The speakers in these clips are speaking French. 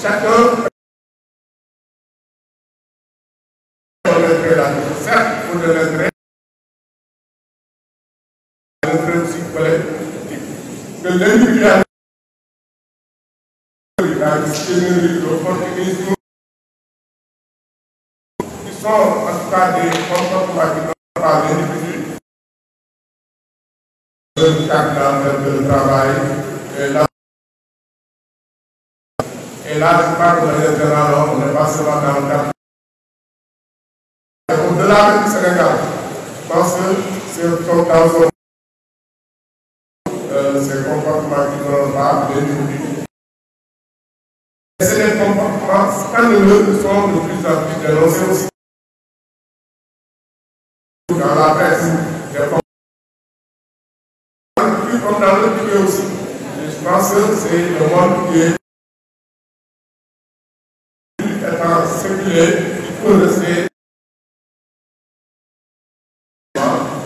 Chacun certes, pour de l'intérêt, l'intérêt psychologique, que l'individualisme, la discrimination, l'opportunisme, qui sont en tout cas des comportements qui donnent par l'individu, le cadre de travail, et là, je parle de manière générale, on n'est pas seulement dans le cadre. Au-delà du Sénégal, je pense que c'est son cas, ces comportements qui ne donnent pas l'individu. C'est des comportements scandaleux qui sont de plus en plus dénoncés aussi dans la presse. Des comportements plus comme dans le privé aussi. Et je pense que c'est le monde qui est étant séculé, il faut rester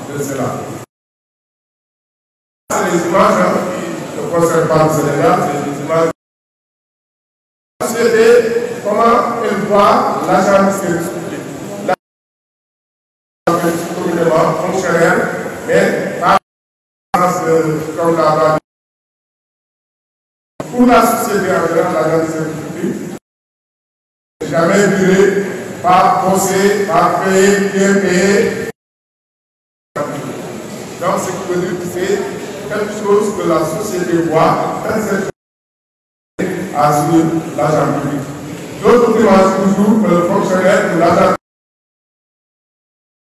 de cela. C'est les images qui ne concernent pas le Sénégal, c'est des images. La société, comment elle voit l'agent de service public. L'agent de communément fonctionnaire, mais pas comme la pour la société en général, l'agent de service public, jamais viré, pas bossé, pas payé, bien payé. Donc, ce qui veut dire que c'est quelque chose que la société voit très à suivre l'agent public. D'autres dimanches toujours que le fonctionnaire de l'agent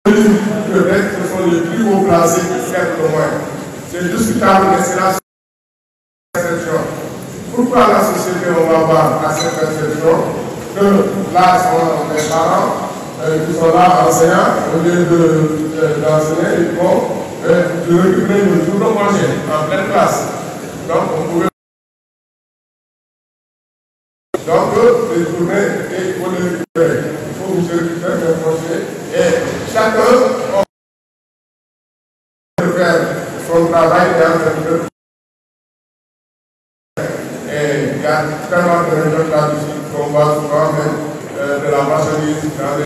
public, ce sont les plus haut placés qui servent le moins. C'est discutable, mais c'est la perception. Pourquoi la société, on va voir à cette perception que là sont les parents qui sont là enseignants, au lieu d'enseigner, ils vont récupérer le jour de manger en pleine classe. Donc, on pouvait. Donc, les journées, il faut les récupérer. Il faut que je récupère les projets. Et chacun peut faire son travail dans cette. Et il y a tellement de régions là-dessus qu'on voit souvent même de la marchandise dans les.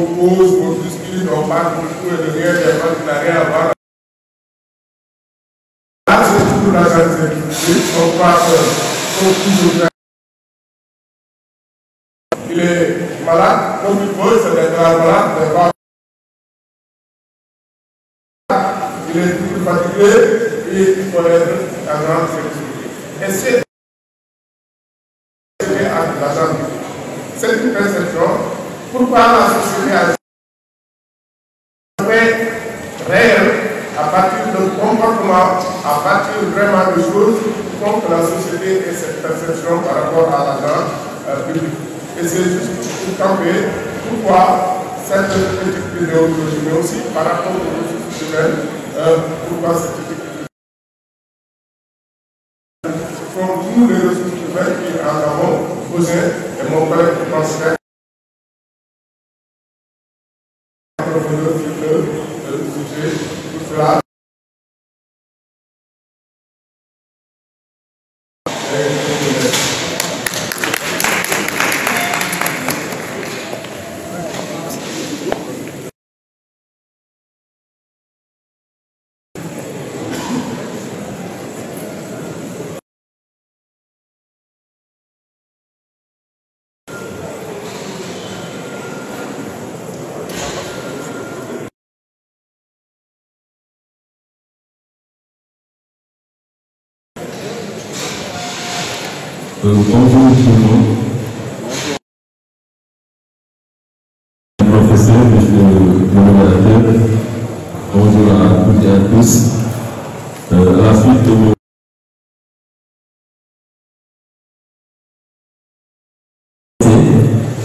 On pose, on discute, on parle beaucoup et de rien, des gens qui n'ont rien à voir. Là, c'est toujours l'agent de sécurité. On croit que il est malade, comme il faut, c'est d'être malade, mais pas. Il est toujours fatigué et il faut être agent de sécurité. Et c'est l'agent de sécurité. C'est une perception. Pourquoi la société a fait réel à partir de comportements, à partir vraiment de choses qui font que la société ait cette perception par rapport à l'agent public. Et c'est juste pour camper pourquoi cette petite vidéo que je mets aussi par rapport aux ressources humaines, pourquoi cette petite vidéo. Ce sont nous les ressources humaines qui en avons besoin et mon collègue qui pense le sujet, tout cela. Bonjour tout le monde. Professeur, monsieur le modérateur, bonjour à toutes et à tous. À la suite de mon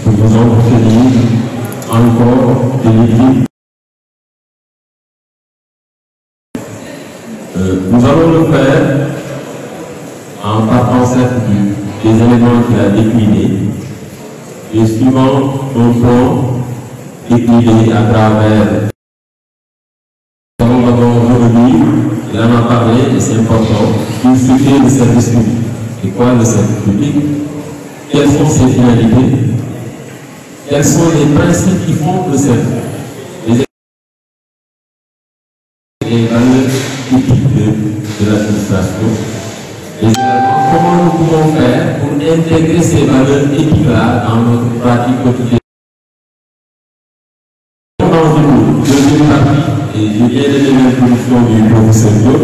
nous vous entretenir encore de l'équipe. Nous allons le faire en partant certes des éléments qu'il a déclinés et suivant un plan décliné à travers nous avons revenu il en a parlé et c'est important. Une structure de service public. Et quoi le service public? Quelles sont ses finalités? Quels sont les principes qui font le service? Les valeurs éthiques de l'administration. Et également, comment nous pouvons faire pour intégrer ces valeurs éthiques-là dans notre pratique quotidienne. Deuxième partie, et je viens de donner l'introduction du professeur Diop,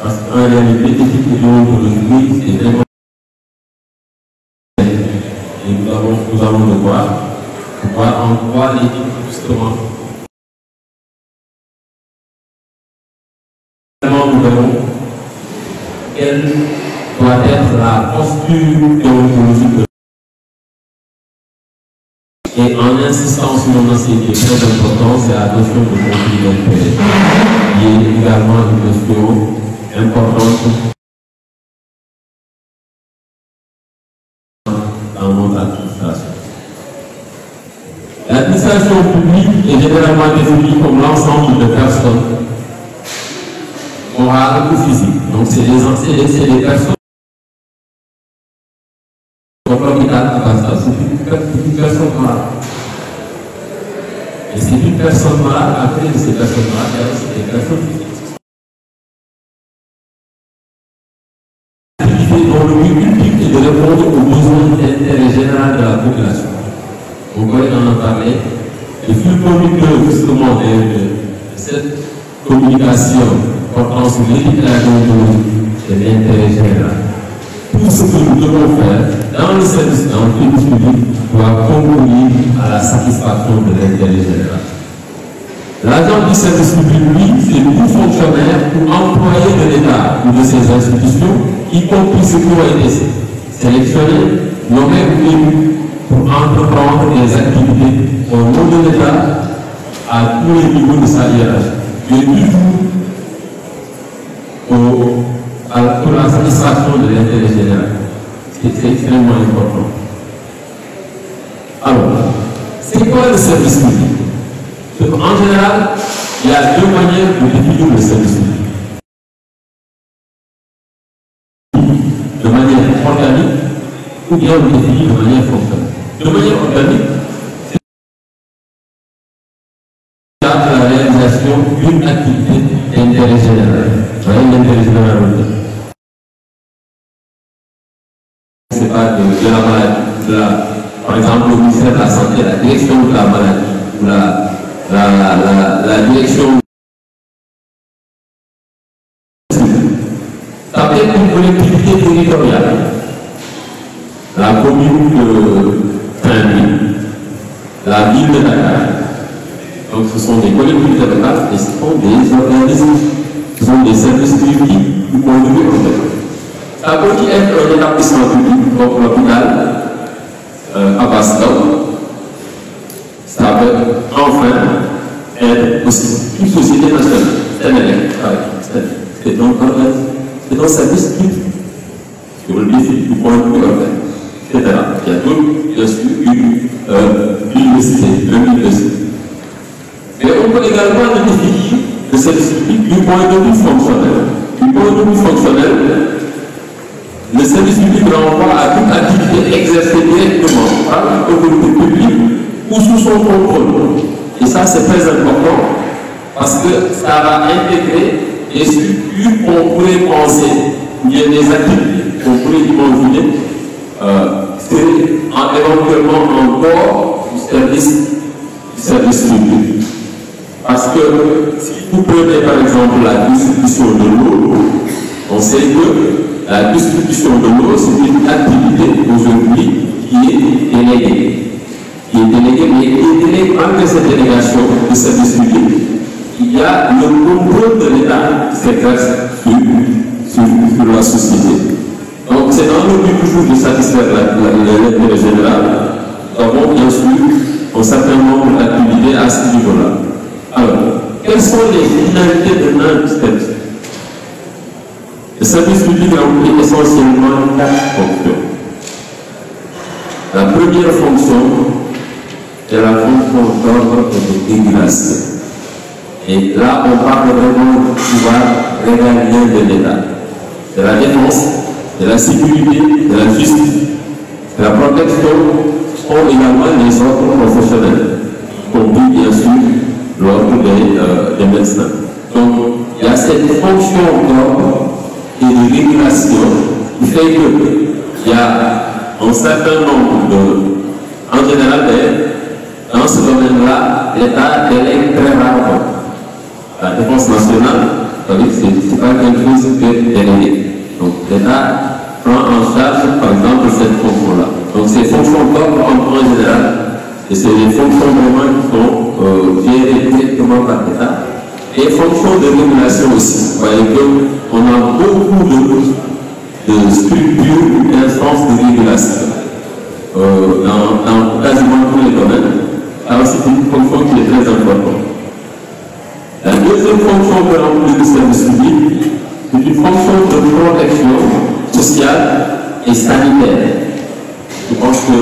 parce qu'en réalité, l'éthique et déontologie, c'est vraiment. Et nous allons le voir en quoi l'éthique, justement. Nous verrons quelle doit être la posture déontologique. Et en insistant sur un aspect qui est très important, c'est la notion de conflit d'intérêt, qui est également une notion importante dans notre administration. L'administration publique est généralement définie comme l'ensemble de personnes morales ou physiques. Donc c'est des personnes c'est une personne morale. Et c'est une personne morale, après de ces personnes morales, il y a aussi des personnes physiques. Dont le but ultime est de répondre aux besoins d'intérêt général de la population. On pourrait en parler. Le flux conducteur justement de cette communication portant sur l'éthique de la déontologie, c'est l'intérêt général. Tout ce que nous devons faire dans le service public doit concourir à la satisfaction de l'intérêt général. L'agent du service public, lui, c'est tout fonctionnaire ou employé de l'État ou de ses institutions, y compris ceux qui ont été sélectionnés, nommés ou élus pour entreprendre des activités au nom de l'État à tous les niveaux de sa hiérarchie. Mais toujours pour la satisfaction de l'intérêt général. C'est extrêmement important. Alors, c'est quoi le service public? En général, il y a deux manières de définir le service public. De manière organique ou bien on le définit de manière fonctionnelle. De manière organique, c'est la réalisation d'une activité d'intérêt général. L'intérêt général, c'est pas de la maladie, par exemple le ministère de la Santé, la direction de la maladie, ou la direction. Ça peut être une collectivité territoriale, la commune de Saint-Louis, la ville de Dakar. Donc ce sont des collectivités locales et ce sont des organismes, ce sont des services publics qui conduisent en fait. Ça peut être un établissement public, comme l'hôpital à Baston. Ça peut enfin être aussi une société nationale. C'est un service public. Sur le défi du point de vue urbain, etc. Il y a d'autres, bien sûr, une université. Mais on peut également définir le service public du point de vue fonctionnel. Du point de vue fonctionnel, le service public renvoie à toute activité exercée directement par l'autorité publique ou sous son contrôle. Et ça, c'est très important parce que ça va intégrer des structures qu'on pourrait penser, ou bien des activités qu'on pourrait imaginer, c'est éventuellement encore du service public. Parce que si vous prenez par exemple la distribution de l'eau, on sait que la distribution de l'eau, c'est une activité aujourd'hui qui est déléguée. Mais entre cette délégation de service public, il y a le contrôle de l'État qui s'exerce sur la société. Donc c'est dans le but toujours de satisfaire l'intérêt général. Nous avons bien sûr un certain nombre d'activités à ce niveau-là. Alors, quelles sont les finalités de notre service? Le service public remplit essentiellement 4 fonctions. La première fonction est la fonction d'ordre et de régulation. Et là, on parle vraiment du pouvoir régalien de l'État. De la défense, de la sécurité, de la justice, de la protection sont également les ordres professionnels, y compris bien sûr l'ordre des médecins. Donc, il y a cette fonction d'ordre et de régulation qui fait qu'il y a un certain nombre de... En général, dans ce domaine-là, l'État délègue très rarement. La défense nationale, c'est pas quelque chose qui est délégué. Donc l'État prend en charge, par exemple, cette fonction-là. Donc ces fonctions d'ordre en général, et c'est les fonctions vraiment qui sont gérées directement par l'État. Et fonctions de régulation aussi. Vous voyez qu'on a beaucoup de structures, d'instances de régulation dans quasiment tous les domaines. Alors c'est une fonction qui est très importante. La deuxième fonction que remplit le service public, c'est une fonction de protection sociale et sanitaire. Je pense que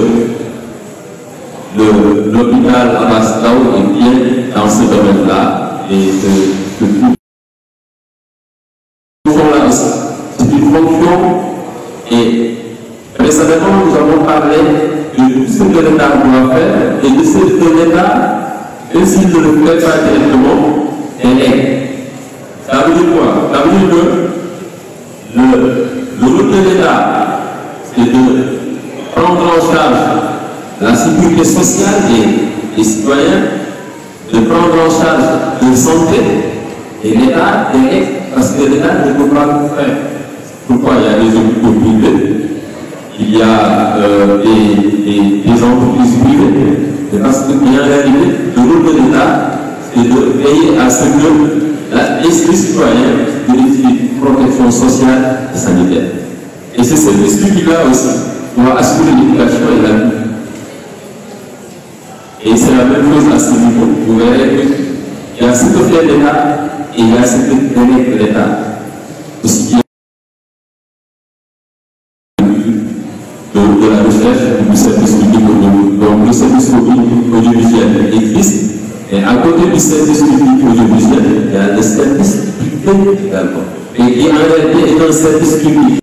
l'hôpital Abass Ndao est bien dans ce domaine-là et que fonction-là aussi. C'est une fonction et récemment nous avons parlé de tout ce que l'État doit faire et de ce que l'État, même s'il ne le fait pas directement, délègue. Ça veut dire quoi? Ça veut dire que le rôle de l'État, c'est de prendre en charge la sécurité sociale des citoyens, de prendre en charge leur santé, et l'État délègue parce que l'État ne peut pas tout faire. Pourquoi il y a des hôpitaux privés, il y a des entreprises privées, c'est parce qu'en réalité, le rôle de l'État, c'est de veiller à ce que les citoyens bénéficient d'une protection sociale et sanitaire. Et c'est cette structure-là aussi doit assurer l'éducation et la vie. Et c'est la même chose à ce niveau. Vous verrez qu'il y a ce que fait l'État et il y a ce que délègue l'État. Aussi bien de la recherche du service public audiovisuel. Donc le service public audiovisuel existe. Et à côté du service public audiovisuel, il y a le service privé également. Et qui en réalité est un service public.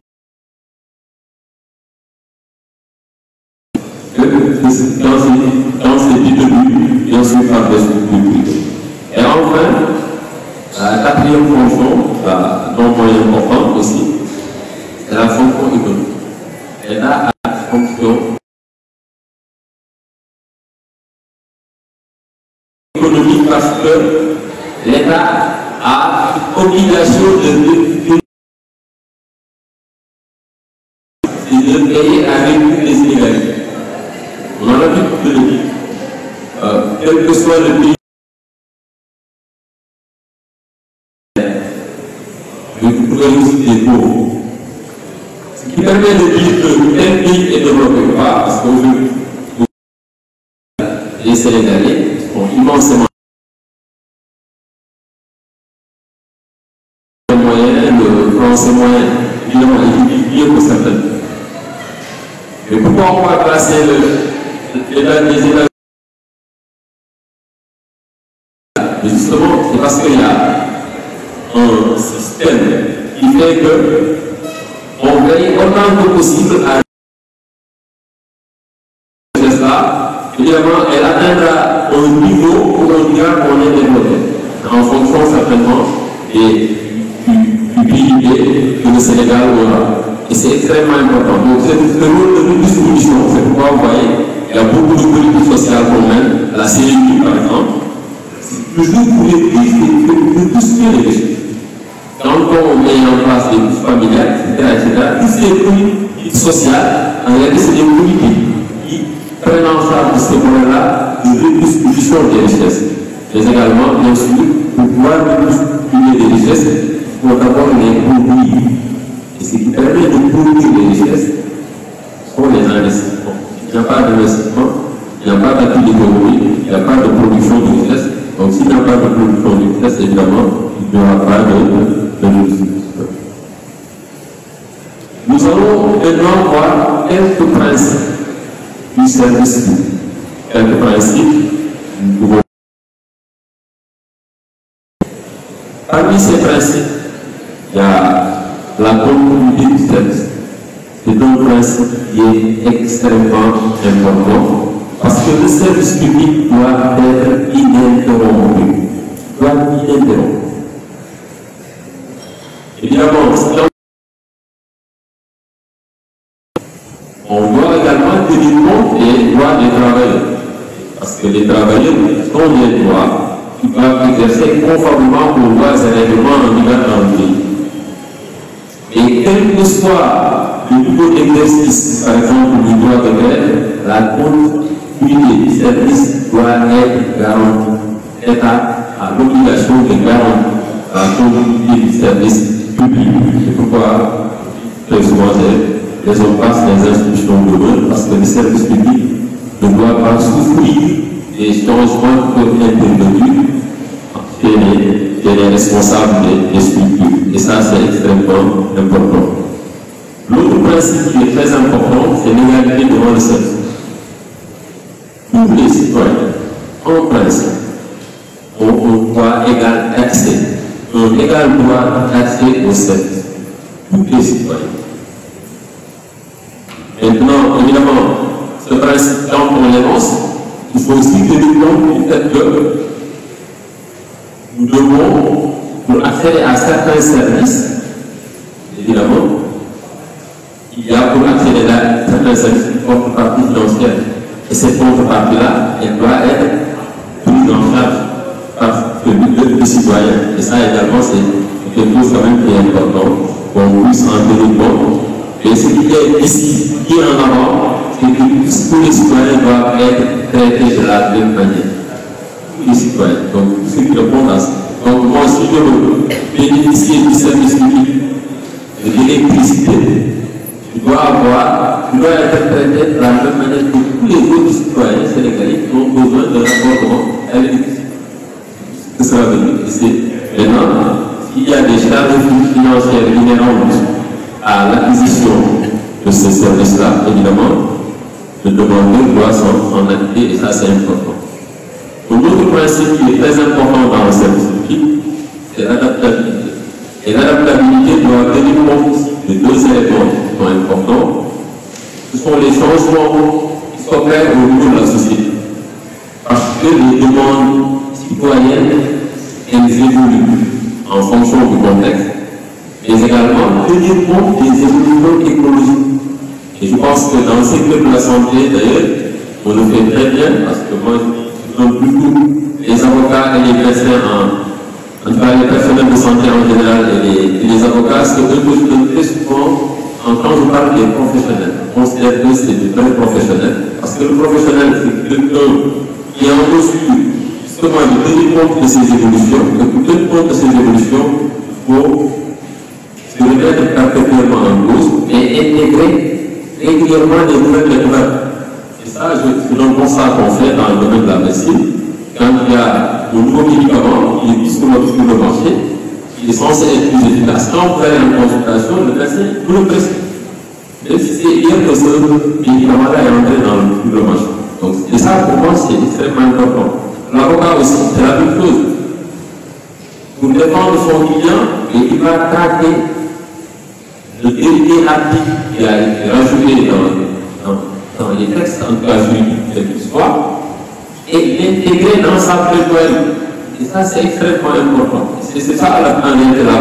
Dans ces débuts, bien sûr, par des structures privées. Et enfin, la quatrième fonction, non moins importante aussi, c'est la fonction économique. L'État a la fonction économique parce que l'État a obligation de payer à réduire les inégalités. On en a vu de le dire. Quel que soit le pays, le pluralisme des pauvres. Ce qui permet de dire que tel pays est développé pas, parce qu'aujourd'hui, les Sénégalais sont immensément moyen, le français moyen, évidemment, il est mieux que certains. Mais pourquoi on va placer les États? Justement, c'est parce qu'il y a un système qui fait que on veille autant que possible à là, évidemment, elle atteindra un niveau où on dira qu'on est développé, en fonction certainement du PIB que le Sénégal aura. Et c'est extrêmement important. Donc, c'est le rôle de redistribution. C'est pourquoi vous voyez, il y a beaucoup de politiques sociales qu'on mène, la CNU par exemple. C'est toujours pour les prix de distribuer les richesses. Quand on met en place des bourses familiales, etc., toutes ces politiques sociales, en réalité, c'est des politiques qui prennent en charge ce problème-là de redistribution des richesses. Mais également, bien sûr, pour pouvoir redistribuer des richesses, il faut d'abord les produire. Et ce qui permet de produire les richesses sont les investissements. Il n'y a pas d'investissement, il n'y a pas d'appui d'économie, il n'y a pas de production de richesses. Donc s'il n'y a pas de production de richesses, évidemment, il n'y aura pas de redistribution. Nous allons maintenant voir quelques principes du service public. Quelques principes, nous pouvons Parmi ces principes, il y a la continuité du service. C'est un principe qui est extrêmement important parce que le service public doit être ininterrompu. Évidemment, on doit également tenir compte des droits des travailleurs. Parce que les travailleurs ont des droits qui doivent exercer conformément aux lois et règlements en vigueur dans le pays. Et quel que soit le niveau d'exercice, par exemple du droit de grève, la continuité du service doit être garantie. L'État a l'obligation de garantir la continuité du service public. C'est pourquoi, très souvent, les hommes passent les instructions de l'autre parce que le service public ne doit pas souffrir des changements qui peuvent intervenir chez les responsables des structures. Et ça, c'est extrêmement important. L'autre principe qui est très important, c'est l'égalité devant le service. Tous les citoyens, en principe, ont un droit égal d'accès, un égal droit d'accès au service. Tous les citoyens. Maintenant, évidemment, ce principe, quand on l'énonce, il faut aussi tenir compte du fait que nous devons, pour accéder à certains services, évidemment, il y a pour accéder à certains services une contrepartie financière. Et cette contrepartie-là, elle doit être prise en charge par le citoyen. Et ça également, c'est quelque chose quand même qui est important, qu'on puisse en tenir compte. Et ce qui est ici, qui est en avant, c'est que tous les citoyens doivent être traités de la même manière. Tous les citoyens. Donc, tous ceux qui répondent à ça. Donc, moi, si je veux bénéficier du service public de l'électricité, je dois être traité de la même manière que tous les autres citoyens sénégalais qui ont besoin d'un raccordement à l'électricité. C'est ce que ça veut dire. Maintenant, s'il y a des charges financières inhérentes à l'acquisition de ces services-là, évidemment, le demandeur doit s'en acquitter et ça, c'est important. Un autre principe qui est très important dans le service public, c'est l'adaptabilité. Et l'adaptabilité doit tenir compte de deux éléments qui sont importants. Ce sont les changements qui s'opèrent au niveau de la société. Parce que les demandes citoyennes, elles évoluent en fonction du contexte, mais également tenir compte des évolutions technologiques. Et je pense que dans le secteur de la santé, d'ailleurs, on le fait très bien, parce que moi, je donne beaucoup les avocats et les médecins, en tout cas les personnels de santé en général et les avocats, c'est eux que je donne très souvent, quand je parle des professionnels. On considère que c'est des vrais professionnels, parce que le professionnel, c'est quelqu'un qui est en mesure justement de tenir compte de ces évolutions, et pour tenir compte de ces évolutions, il faut se remettre perpétuellement en cause et intégrer régulièrement des nouvelles découvertes. Et ça, c'est un constat qu'on fait dans le domaine de la médecine. Quand il y a un nouveau médicament qui est disponible sur le marché, il est censé être plus efficace. Quand vous allez en consultation, le médecin vous le prescrit. Même si c'est hier que ce médicament-là est entré dans le marché. Donc, et ça, pour moi, c'est extrêmement important. L'avocat aussi, c'est la même chose. Pour défendre son client, et il va tâter le dérivé article qui a été rajouté dans les textes, en tout cas juridiques, quel qu'il soit, et l'intégrer dans sa plaidoirie. Et ça, c'est extrêmement important. C'est ça la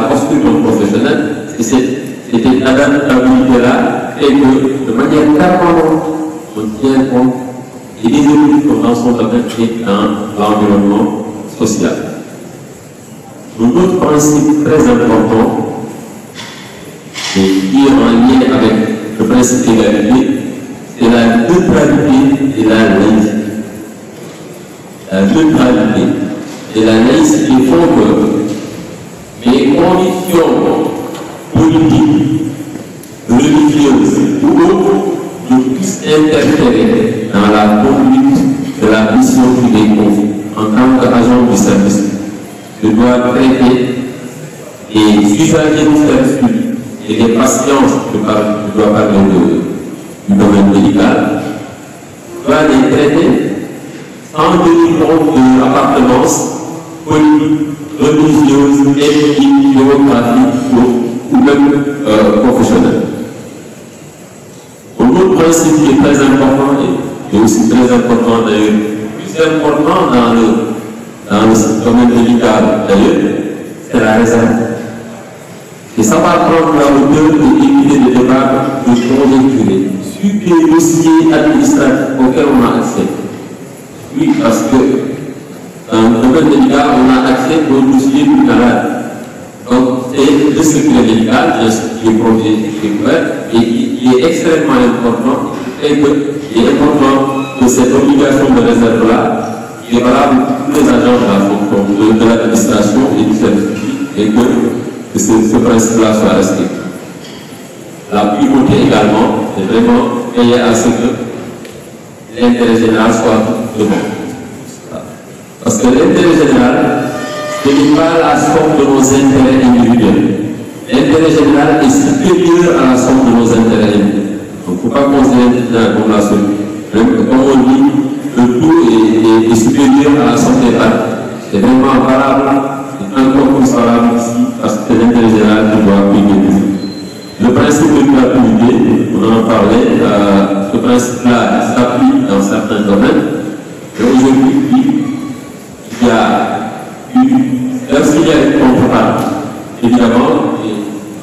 posture d'un professionnel, c'est cette adaptabilité-là, et que de manière permanente, on tient compte des évolutions dans son domaine et dans l'environnement social. Un autre principe très important, et qui est en lien avec le principe d'égalité, c'est la neutralité et la laïcité. La neutralité et la laïcité font que les conditions politiques, religieuses ou autres ne puissent interférer dans la conduite de la mission qui est confiée en tant qu'agent du service. Je dois traiter les usagers du service public et les patients, je dois parler du domaine médical, je dois les traiter sans tenir compte de l'appartenance politique, religieuse, ethnique, démographique ou même professionnelle. Un autre principe qui est très important et aussi très important d'ailleurs, plus important dans le domaine médical d'ailleurs, c'est la réserve. Et ça va prendre la hauteur et éviter des débats de conjecturer sur les dossiers administratifs auxquels on a accès. Oui, parce que dans le domaine médical, on a accès aux dossiers du malade. Donc, c'est le secret médical, bien sûr, qui est protégé, qui est ouvert, et qui est extrêmement important, et qu'il est important que cette obligation de réserve-là, qui est valable pour tous les agents de l'administration et du service public, et que ce principe-là soit respecté. La primauté également, c'est vraiment veiller à ce que l'intérêt général soit devant. Parce que l'intérêt général, ce n'est pas la somme de nos intérêts individuels. L'intérêt général est supérieur à la somme de nos intérêts individuels. Donc, il ne faut pas considérer comme la somme. Comme on dit, le tout est supérieur à la somme des parties. C'est vraiment valable, c'est encore plus valable ici, parce que c'est l'intérêt général qui doit primer. Le principe de gratuité, on en parlait, ce principe-là s'applique dans certains domaines. Et aujourd'hui, il y a lorsqu'il y a une contrepartie, évidemment,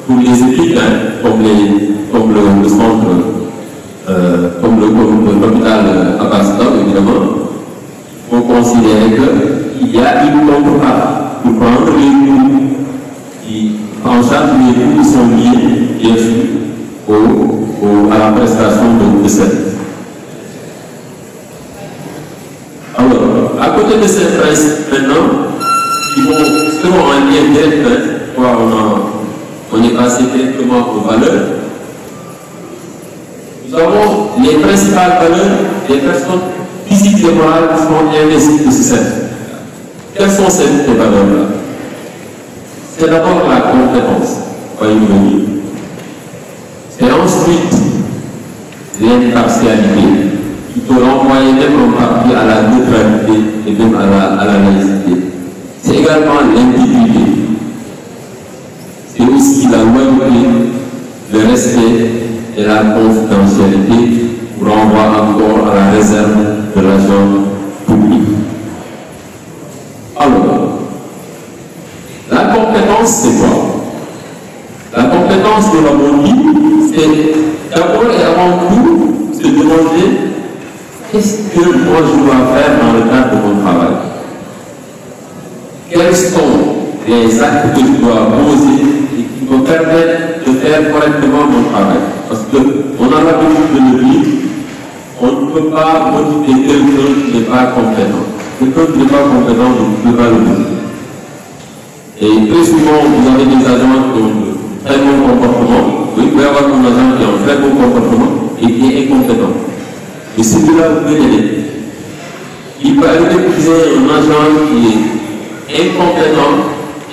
pour les études, comme le centre, comme l'hôpital à Bastille, évidemment, il faut considérer qu'il y a une contrepartie pour prendre les coûts qui, en charge les coûts qui sont liés, bien sûr, à la prestation de service. Alors, à côté de ces principes, maintenant, qui seront en lien direct, on est passé directement aux valeurs. Nous avons les principales valeurs des personnes physiques et morales qui sont investies de ce service. Quelles sont ces valeurs-là? C'est d'abord la compétence, voyez-vous venir. C'est ensuite l'impartialité, qui peut renvoyer même en partie à la neutralité et même à la laïcité. C'est également l'intégrité. C'est aussi la loyauté, le respect et la confidentialité pour renvoyer encore à la réserve de l'agent public. Alors, la compétence, c'est quoi? La compétence de la monde, c'est d'abord et avant tout se demander qu'est-ce que moi je dois faire dans le cadre de mon travail. Quels sont les actes que je dois poser et qui me permettent de faire correctement mon travail. Parce qu'on a l'habitude de le dire, on ne peut pas motiver quelqu'un qui n'est pas compétent. Quelqu'un qui n'est pas compétent, on ne peut pas le motiver. Et très souvent, vous avez des agents qui ont de très bon comportement. Oui, vous pouvez avoir un agent qui a un très bon comportement et qui est incompétent. Et celui-là, vous pouvez l'aider. Il peut arriver que vous ayez un agent qui est incompétent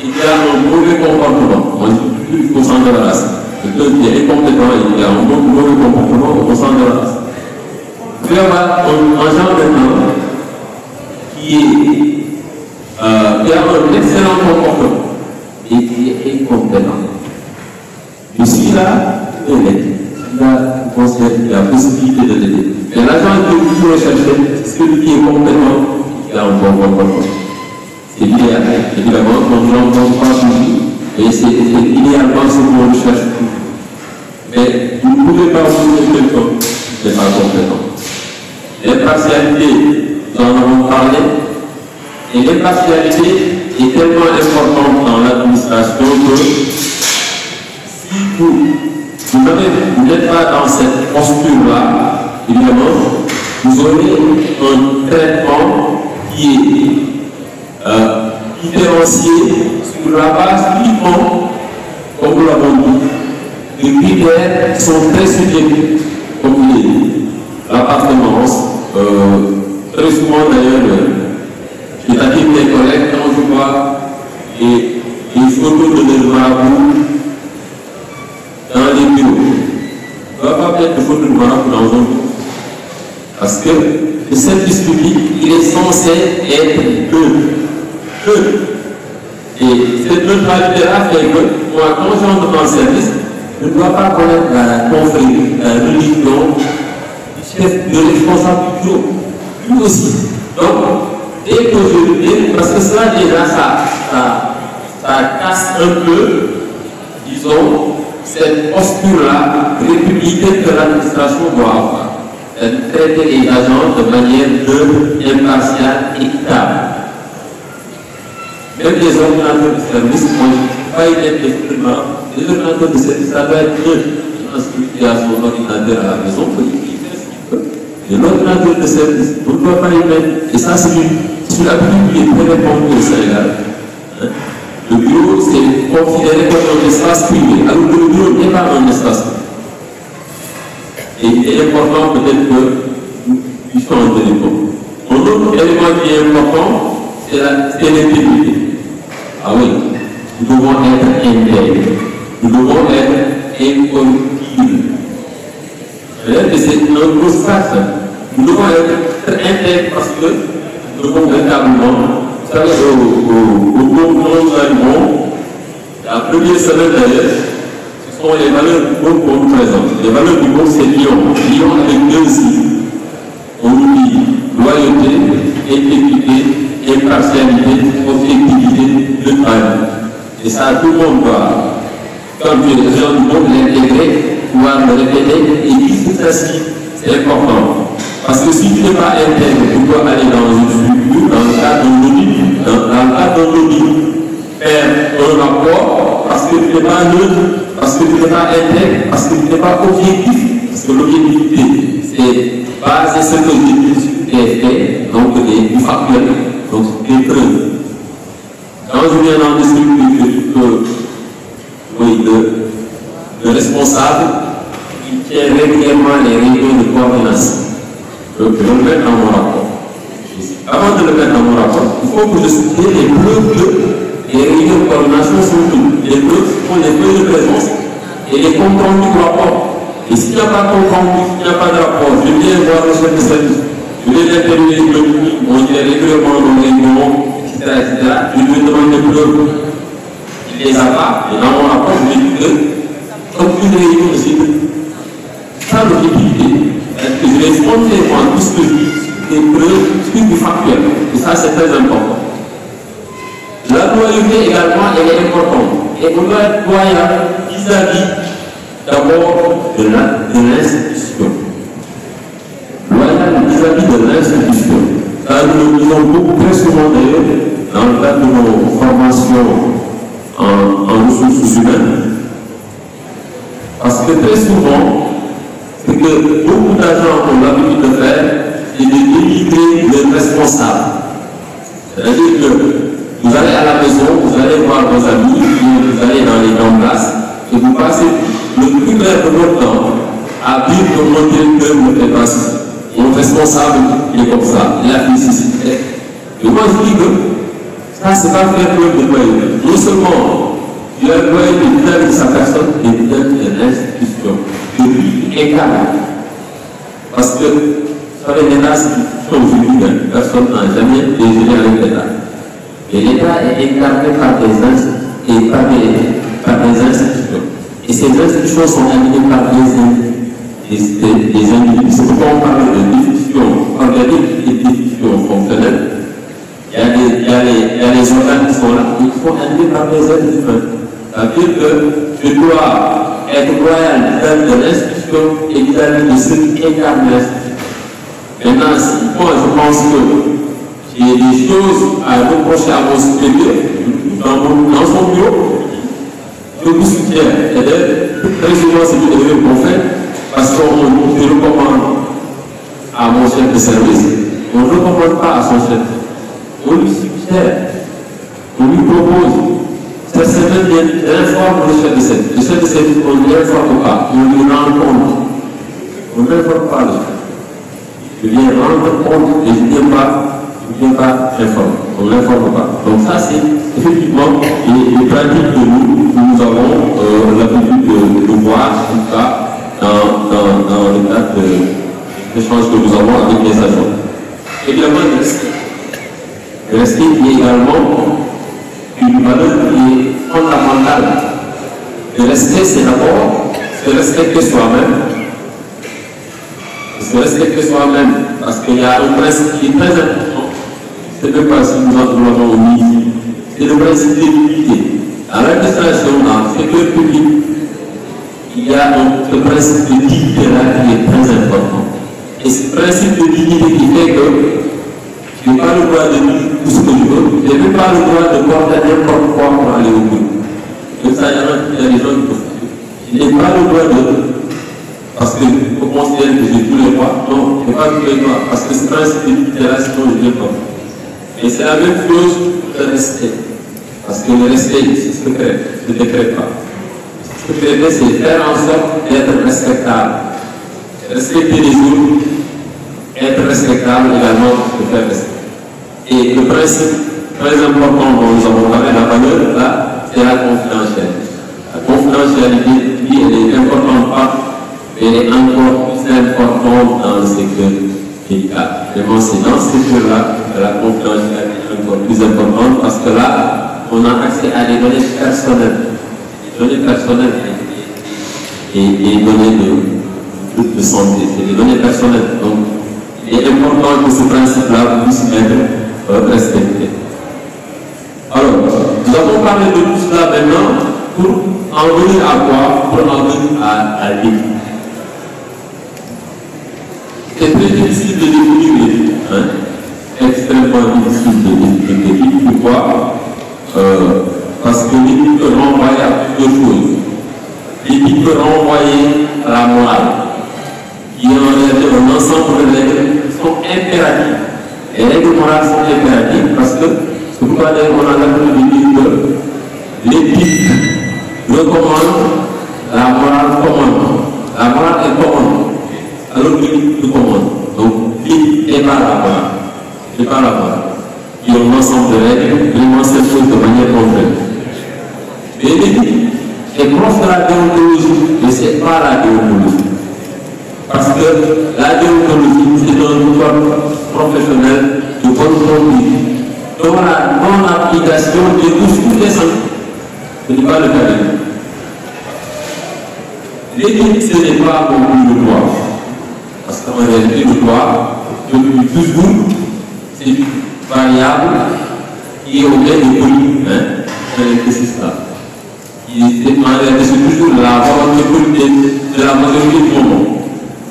et qui a un mauvais comportement. Moi, je dis au centre de la race. Quelqu'un qui est incompétent et qui a un mauvais comportement au centre de la race. Vous pouvez avoir un agent maintenant qui a un excellent comportement et qui est incompétent. Je suis là, je l'aide. Là, je considère qu'il y a la possibilité de l'aider. Mais l'agent que vous recherchez, c'est celui qui est compétent et qui a un bon comportement. C'est l'idéal. Évidemment, on ne l'entend pas toujours, mais c'est idéalement ce qu'on recherche toujours. Mais vous ne pouvez pas vous quelqu'un qui n'est pas compétent. L'impartialité, nous en avons parlé, et l'impartialité est tellement importante dans l'administration que si vous n'êtes pas dans cette posture-là, évidemment, vous aurez un traitement qui est différencié sur la base uniquement, comme nous l'avons dit, des critères qui sont très subjectifs, comme vous l'avez dit. L'appartenance, très souvent d'ailleurs, je t'acquitte mes collègues quand je vois les photos de nos marabouts dans les bureaux. On ne va pas mettre de photos de marabouts dans un bureau. Parce que le service public, il est censé être neutre. neutre. Et cette neutralité-là fait que moi, quand j'entre dans le service, je ne dois pas connaître la confrérie, la religion, du chef, de responsable du bureau. Lui aussi. Donc, dès que je parce que cela déjà, ça casse un peu, disons, cette posture-là républicaine que l'administration doit avoir. Traiter les agents de manière neutre, impartiale, équitable. Même les ordinateurs de service, moi je ne peux pas y mettre les ordinateurs de service, ça doit être neutre. Celui qui a son ordinateur à la maison, il fait ce qu'il peut. Et l'ordinateur de service, on ne doit pas y mettre. Et ça, c'est une habitude qui est très répandue au Sénégal. Le bureau, c'est considéré comme un espace privé, alors que le bureau n'est pas un espace privé. Et il est important peut-être que nous puissions en tenir compte. Un autre élément qui est important, c'est l'intégrité. Ah oui, nous devons être intègres. Nous devons être incorruptibles. C'est un gros space. Nous devons être intègres parce que nous devons véritablement, vous savez, au monde la première semaine d'ailleurs, ce sont les valeurs du monde qu'on nous présente. Les valeurs du monde, c'est Lyon. Lyon avec deux signes. On nous dit loyauté, intégrité, impartialité, objectivité, neutralité. Et ça, tout le monde doit, quand tu es le genre du monde, l'intégrer, pouvoir le répéter et dire que ça, c'est important. Parce que si tu n'es pas intègre, tu dois aller dans une structure, dans le cadre d'un audit, dans le cadre d'un audit, faire un rapport, parce que tu n'es pas neutre, parce que tu n'es pas intègre, parce que tu n'es pas objectif. Parce que l'objectivité, c'est baser ce que j'ai fait, donc du factuel, donc des preuves. Quand je viens dans des structures de responsables, il tient régulièrement les réunions de coordination. Donc je vais le mettre dans mon rapport. Avant de le mettre dans mon rapport, il faut que je soutienne les preuves que les réunions de coordination sont toutes. Les preuves sont les preuves de présence et les comptes rendus du rapport. Et s'il n'y a pas de compte rendu, s'il n'y a pas de rapport, je viens voir le chef de service. Je vais l'intervenir le public, on dirait régulièrement dans les réunions, etc. Je lui demande des preuves. Il les a pas, et dans mon rapport, je lui dis que aucune réunion ne s'est sans l'objectivité. Que je vais spontanément tout ce que je dis, des preuves, sur du factuel. Et ça, c'est très important. La loyauté également, elle est importante. Et on doit être loyal vis-à-vis d'abord de l'institution. Loyal vis-à-vis de l'institution. Ça, nous le disons beaucoup très souvent d'ailleurs dans le cadre de nos formations en ressources humaines. Parce que très souvent, c'est que beaucoup d'agents ont l'habitude de faire, c'est de délivrer le responsable. C'est-à-dire que vous allez à la maison, vous allez voir vos amis, vous allez dans les grandes places, et vous passez le plus clair de votre temps à dire que mon directeur ne fait pas ceci. Mon responsable, il est comme ça, il a fait ceci. Et moi je dis que ça, c'est pas faire preuve de loyauté. Non seulement il a loyauté vis-à-vis de sa personne, mais vis-à-vis de l'institution. De lui incarné. Parce que, vous savez, l'État, c'est une chose humaine. Personne n'a jamais déjeuné avec l'État. Et l'État est incarné par des institutions. Et ces institutions sont animées par des individus. C'est pourquoi on parle de définition organique et définition fonctionnelle. Il y a les organes qui sont là, qui sont animés par des êtres humains. C'est-à-dire que je dois être loyal vis-à-vis de l'institution et vis-à-vis de ceux qui incarnent l'institution. Maintenant, si moi je pense que j'ai des choses à reprocher à mon supérieur dans son bureau, je vous soutiens. Et très souvent, c'est une erreur qu'on fait parce qu'on je recommande à mon chef de service, on ne recommande pas à son chef. On lui suggère, on lui propose. Ça c'est même bien, informe le chef de service. Le chef de service, on ne l'informe pas, on lui rend compte. On ne l'informe pas le chef. Je viens rendre compte et je ne viens pas informer. On ne l'informe pas. Donc ça c'est effectivement les pratiques que nous avons l'habitude de voir, en tout cas, dans le cadre de l'échange que nous avons avec les agents. Également le respect. Le respect qui est également une valeur qui est fondamentale. Le respect, c'est d'abord se respecter soi-même. Se respecter soi-même, parce qu'il y a un principe qui est très important. C'est même pas si nous l'avons mis. C'est le principe de l'unité. À l'administration, dans le secteur public, il y a le principe de dignité là qui est très important. Et ce principe de dignité qui fait que je n'ai pas le droit de dire tout ce que je veux, je n'ai pas le droit de porter n'importe quoi pour aller au bout. Comme ça, il y a des gens qui peuvent dire. Je n'ai pas le droit de. Parce que vous considérez que j'ai tous les droits. Non, je n'ai pas tous les droits. Parce que ce principe de dignité là, sinon je ne l'ai pas. Et c'est la même chose pour le respect. Parce que le respect, c'est ce que je ne décrète pas. Ce que je fais, c'est faire en sorte d'être respectable. Respecter les autres, être respectable également, se faire respecter. Et le principe très important dont nous avons parlé, la valeur, là, c'est la confidentialité. La confidentialité, oui, elle est importante, mais elle est encore plus importante dans le secteur médical. Vraiment, c'est dans ce secteur-là que la confidentialité est encore plus importante parce que là, on a accès à des données personnelles. Des données personnelles et des données de santé. C'est des données personnelles. Donc, il est important que ce principe-là puisse être respecté. Alors, nous avons parlé de tout cela maintenant pour en venir à quoi? Pour en venir à l'équipe. C'est très difficile de définir l'équipe. Extrêmement difficile de définir l'équipe. Pourquoi? Parce que l'équipe peut renvoyer à plusieurs choses. L'équipe peut renvoyer à la morale, qui est en réalité un ensemble de règles qui sont impératives. Les règles morales sont impératives parce que c'est pourquoi on a l'habitude de dire que l'éthique recommande, la morale commande. La morale est commande, alors que l'éthique commande. Donc l'éthique n'est pas la morale. C'est pas la morale. Il y a un ensemble de règles, vraiment s'impose de manière concrète. Mais l'éthique est proche de la déontologie, mais ce n'est pas la déontologie. Parce que la déontologie, c'est un code professionnel de bonne conduite, dont la non-application découle toutes les sanctions. Ce n'est pas le cas de l'éthique, ce n'est pas non plus le droit. Parce qu'en réalité, le droit, depuis toujours, c'est une variable qui est au bien de politique. C'est ça. En réalité, c'est toujours la volonté politique de la majorité du monde.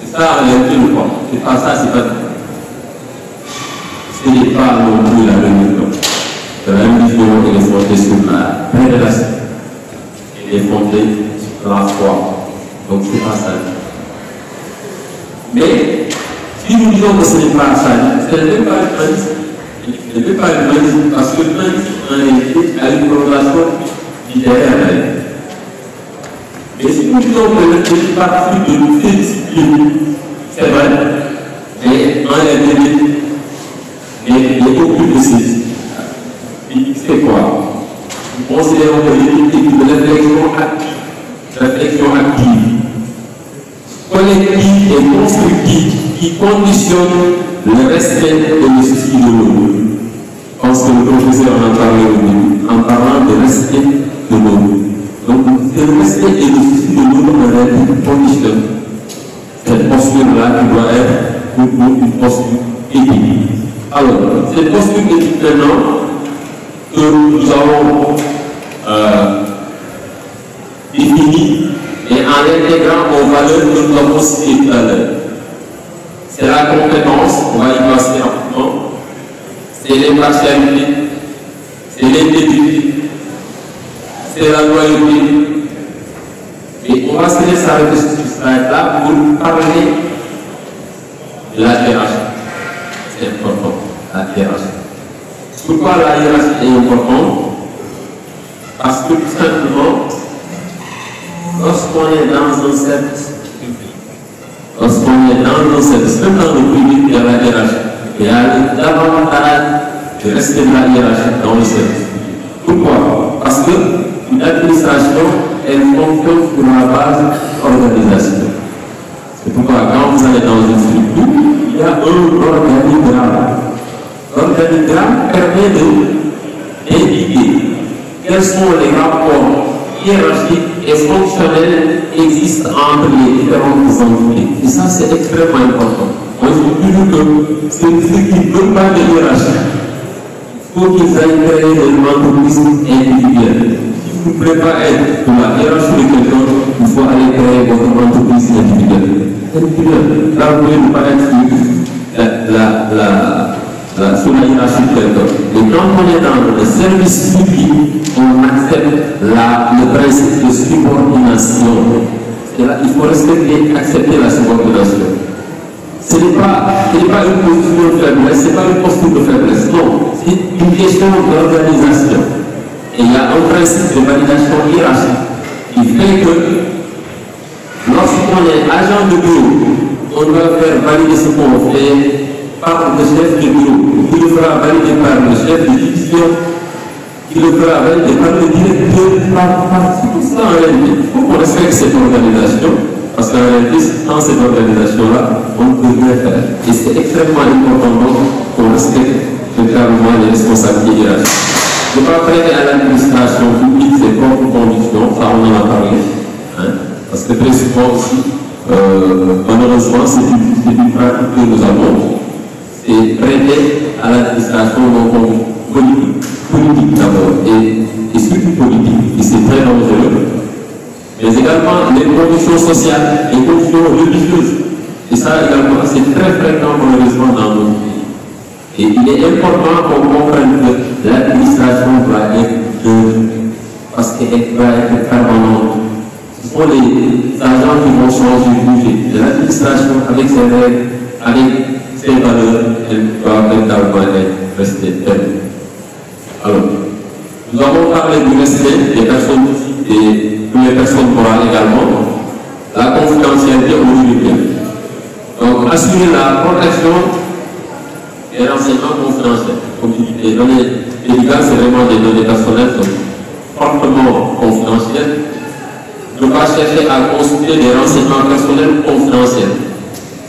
C'est ça en réalité le droit. C'est pas ça, c'est pas ça. Ce n'est pas non plus la religion. La religion, elle est fondée sur la révélation. Elle est fondée sur la foi. Donc c'est pas ça. Mais si nous disons que ce n'est pas ça, ce n'est pas l'humanisme. Ce n'est pas l'humanisme parce que l'humanisme en réalité a une corrélation littéraire. Mais si nous disons que l'éthique participe de toutes les disciplines, c'est vrai, mais en réalité, il y a beaucoup de ces disciplines. C'est quoi? Nous considérons que l'éthique est une réflexion active, collective et constructive qui conditionne le respect et le souci de l'autre. Je pense que le professeur en a parlé au début, en parlant de respect de l'autre. Donc, c'est le respect et le souci de l'autre en réalité qui conditionne cette posture-là qui doit être pour nous une posture éthique. Alors, cette posture éthique maintenant que nous avons définie et en l'intégrant aux valeurs que nous avons citées tout à l'heure. C'est la compétence, on va y passer rapidement, c'est l'impartialité, c'est l'intégrité, c'est la loyauté. Et on va se laisser arrêter sur ce slide-là pour parler de la hiérarchie. C'est important, la hiérarchie. Pourquoi la hiérarchie est importante? Parce que tout simplement, lorsqu'on est dans un service, même dans le public, il y a la hiérarchie. Il y a davantage de respect de la hiérarchie dans le service. Pourquoi? Parce qu'une administration, elle fonctionne sur la base organisationnelle. C'est pourquoi quand vous allez dans une structure, il y a un organigramme. L'organigramme permet d'indiquer quels sont les rapports hiérarchiques et fonctionnels qui existent entre les différentes entités. Et ça, c'est extrêmement important. Moi, je dis toujours que ceux qui ne veulent pas de hiérarchie, il faut qu'ils aillent créer des entreprises individuelles. Si vous ne voulez pas être pour la hiérarchie de quelqu'un, il faut aller créer votre entreprise individuelle. Là, vous ne pouvez pas être sous la hiérarchie de quelqu'un. Et quand on est dans le service public, on accepte le principe de subordination. Et là, il faut respecter, accepter la subordination. Ce n'est pas une position de faiblesse, ce n'est pas une posture de faiblesse, non, c'est une question d'organisation. Et il y a un principe de validation hiérarchique qui fait que lorsqu'on est agent de bureau, on doit faire valider ce qu'on fait par le chef de bureau, qui le fera valider par le chef de division, qui le fera valider par le directeur, c'est tout ça en réalité. Il faut qu'on respecte cette organisation. Parce qu'en réalité, dans cette organisation-là, on ne peut rien faire. Et c'est extrêmement important qu'on respecte véritablement les responsabilités hiérarchiques. Ne pas prêter à l'administration publique ses propres conditions, ça on en a parlé. Hein, parce que très souvent aussi, malheureusement, c'est une pratique que nous avons. C'est prêter à l'administration nos conditions politiques d'abord, et surtout politiques, et c'est très dangereux. Mais également les conditions sociales, les conditions religieuses. Et ça également, c'est très fréquent malheureusement dans notre pays. Et il est important qu'on comprenne que l'administration doit être neutre, parce qu'elle doit être permanente. Ce sont les agents qui vont changer, bouger. L'administration, avec ses règles, avec ses valeurs, elle doit véritablement rester telle. Alors, nous avons parlé du respect des personnes et les personnes morales également, la confidentialité au juridique. Donc, assurer la protection des renseignements confidentiels. Comme je dis, les données médicales, c'est vraiment des données personnelles fortement confidentielles. Ne pas chercher à consulter des renseignements personnels confidentiels.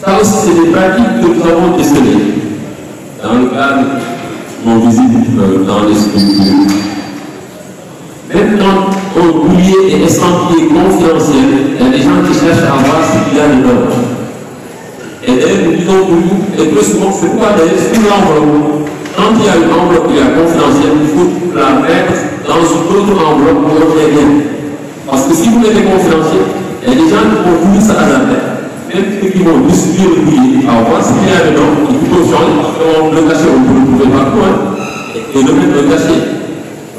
Ça aussi, c'est des pratiques que nous avons décelées dans le cadre de nos visites dans les structures. Maintenant, au boulier et estampillé confidentiel, il y a des gens qui cherchent à voir ce qu'il y a dedans. Et d'ailleurs, nous disons pour nous, et plus souvent, c'est pourquoi d'ailleurs, sur l'enveloppe, quand il y a une enveloppe qui est confidentielle, il faut la mettre dans une autre enveloppe pour ne rien. Parce que si vous mettez confidentiel, il y a des gens qui vont toujours ça à la tête. Même ceux qui vont distribuer le boulier, à voir ce qu'il y a dedans, et plutôt changer, parce qu'on le cacher, on peut le trouver partout, hein, et le mettre le cacher.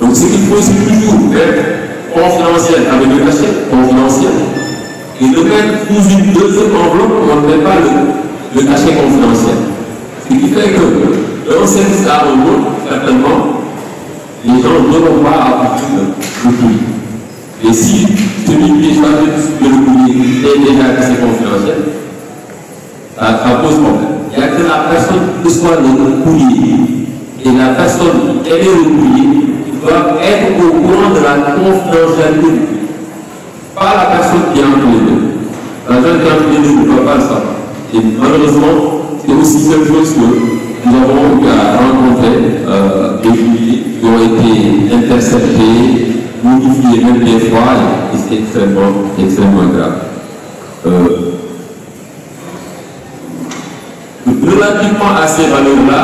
Donc ce qu'il faut, c'est toujours être confidentiel avec le cachet confidentiel et le mettre sous une deuxième enveloppe où on ne met pas le cachet confidentiel. Ce qui fait que d'un service à un autre, certainement, les gens n'auront pas à appliquer le courrier. Et si celui qui est chargé de distribuer le courrier est déjà cachet confidentiel, ça pose problème. Il n'y a que la personne qui reçoit le courrier et la personne qui émet le courrier doivent être au courant de la confidentialité, pas la personne qui est entre les deux. La personne qui est entre les deux ne doit pas le savoir. Et malheureusement, c'est aussi cette chose que nous avons eu à rencontrer des courriers qui ont été interceptés, modifiés même des fois, et c'est extrêmement grave. Relativement à ces valeurs-là,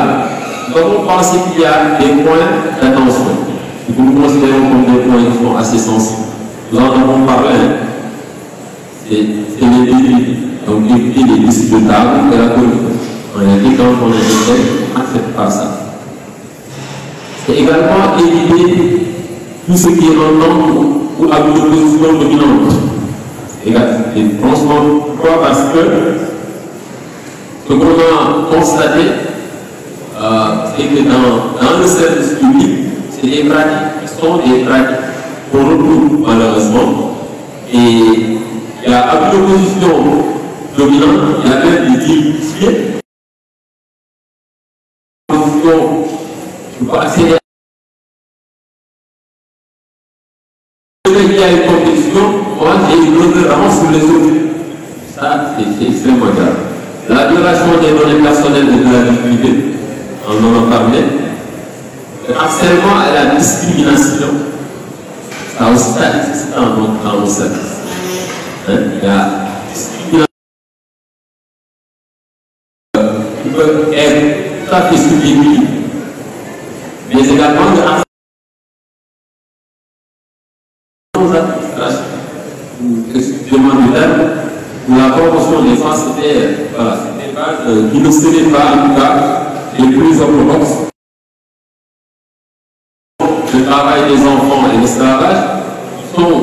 nous avons pensé qu'il y a des points d'attention que nous considérons comme des points qui sont assez sensibles. Nous en avons parlé. C'est les délits. Donc, éviter les disques de table et la corruption. En réalité, quand on est décès, on n'accepte pas ça. C'est également éviter tout ce qui est en nombre ou à l'opposition dominante. Et franchement, pourquoi? Parce que ce qu'on a constaté, c'est que dans le service public, c'est des pratiques qui sont des pratiques qu'on retrouve malheureusement. Et il y a à l'opposition dominante, il y a même des délits. L'opposition ne peut pas accéder à il y a une compétition, moi j'ai une autre avance sur les autres. Ça, c'est extrêmement grave. La violation des données personnelles et de la vie privée, on en a parlé. Le harcèlement et la discrimination, ça aussi, c'est dans nos services. Il y a qui peut être tout à fait subjectif, mais également de excusez-moi du terme, où la promotion des femmes, c'était pas, qui ne serait pas en tout cas les plus orthodoxes. Le travail des enfants et l'esclavage sont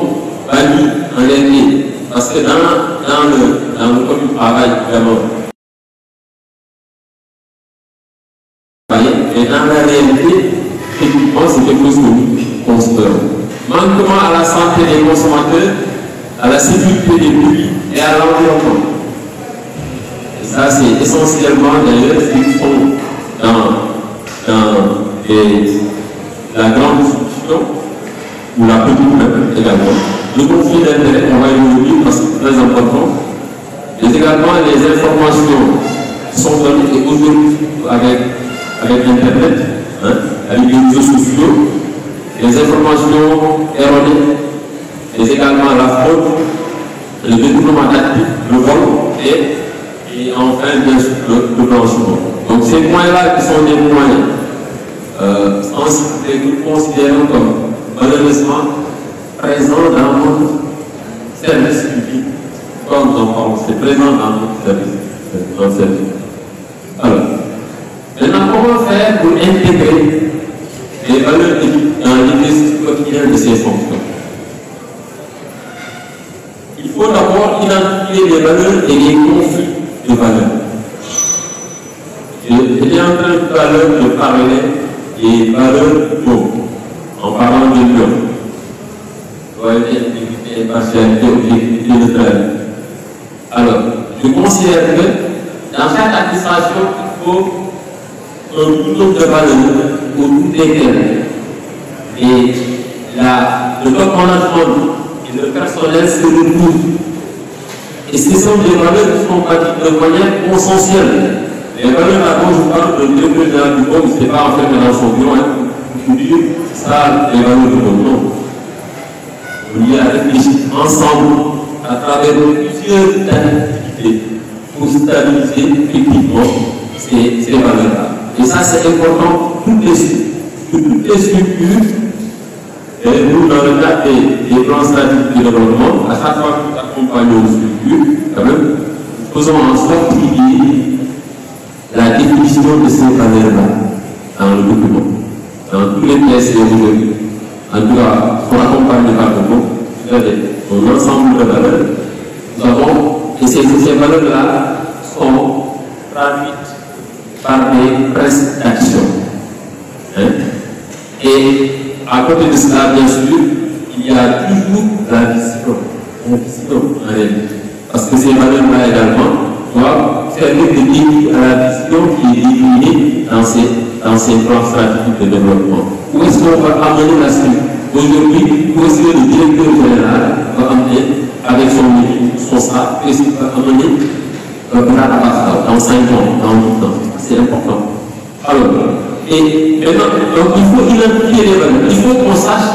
bannis en dernier, parce que dans le code du travail, vraiment, et dans la réalité, techniquement, c'est quelque chose que nous constatons. Manquement à la santé des consommateurs, à la sécurité des publics et à l'environnement. Et ça, c'est essentiellement d'ailleurs ce qu'ils font dans la grande distribution ou la petite même également. Le conflit d'intérêt, on va y revenir parce que c'est très important. Mais également les informations qui sont données et aujourd'hui avec Internet, avec les réseaux sociaux, les informations erronées, mais également la fraude, le détournement d'actifs, le vol et enfin bien sûr le blanchiment. Donc ces points-là qui sont des points sensibles que nous considérons comme malheureusement présents dans notre service public, comme nous en parlons, c'est présent dans notre service. Alors, maintenant comment faire pour intégrer les valeurs éthiques dans l'exercice quotidien de ces fonctions? Il faut d'abord identifier les valeurs et les conflits de valeurs. J'étais en train tout à l'heure de parler des valeurs d'eau, en parlant de l'homme. Loyauté, intégrité, partialité, objectivité, neutralité. Alors, je considère que dans chaque administration, il faut un tout de valeurs autour desquelles et le top management et le personnel se retrouvent. Et ce sont des valeurs qui sont pratiquées de manière consensuelle. Les valeurs là-bas, je parle de directeur général du monde, ce n'est pas enfermé dans son bureau, pour dire ça, les valeurs du monde. On y a réfléchi ensemble à travers plusieurs activités pour stabiliser effectivement ces valeurs-là. Et ça, c'est important pour toutes les structures. Et nous, dans le cadre des plans stratégiques de développement, à chaque fois que nous accompagnons une structure, quand même, nous faisons en sorte qu'il y ait la définition de ces valeurs-là dans le document, dans tous les pièces et aujourd'hui. En tout cas, on accompagne le département, un ensemble de valeurs. Nous avons, et ces valeurs-là sont traduites par des principes d'action. Et à côté de cela, bien sûr, il y a toujours la vision en réalité. Parce que ces valeurs-là également doivent servir de guide à la vision qui est définie dans ces plans stratégiques de développement. Où est-ce qu'on va amener la suite? Aujourd'hui, où est-ce que le directeur général va amener avec son équipe, son staff, où est-ce qu'il va amener dans 5 ans, dans 8 ans? C'est important. Alors, et maintenant, donc il faut identifier les valeurs. Il faut qu'on sache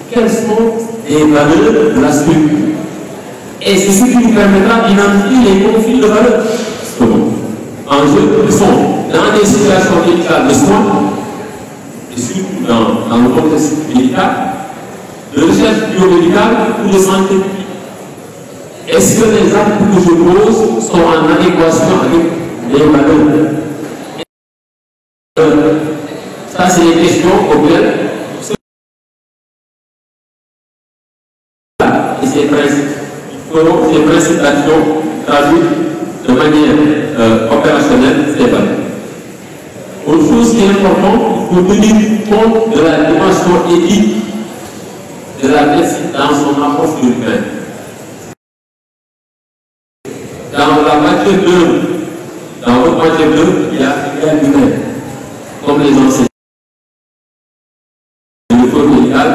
quelles sont les valeurs de la structure. Et c'est ce qui nous permettra d'identifier les conflits de valeurs. En jeu, sont dans des situations médicales de soins, et surtout dans le contexte médical, de recherche biomédicale ou de santé publique. Est-ce que les actes que je pose sont en adéquation avec les valeurs? Ça, c'est les questions auxquelles et ces principes d'action traduits de manière opérationnelle, c'est valeurs. Autre chose qui est importante, il faut tenir compte de la dimension éthique de la médecine dans son approche de l'humain. Dans la matière d'œuvre, dans votre matière d'œuvre, il y a l'humain, comme les enseignants. Le code médical,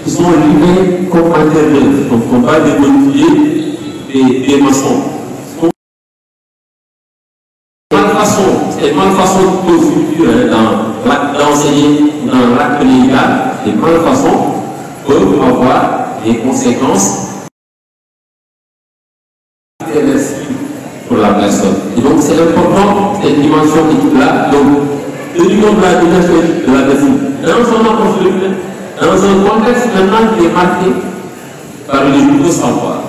ils sont l'humain comme matière d'œuvre. Donc, on va démodifier des maçons. C'est une malfaçon de culture dans l'acte d'enseigner, dans l'acte médical. des malfaçons peuvent avoir des conséquences pour la personne. Et donc c'est important cette dimension éthique-là. Donc, tenir compte de la dimension éthique de la personne. Dans un contexte maintenant qui est marqué par les nouveaux savoirs.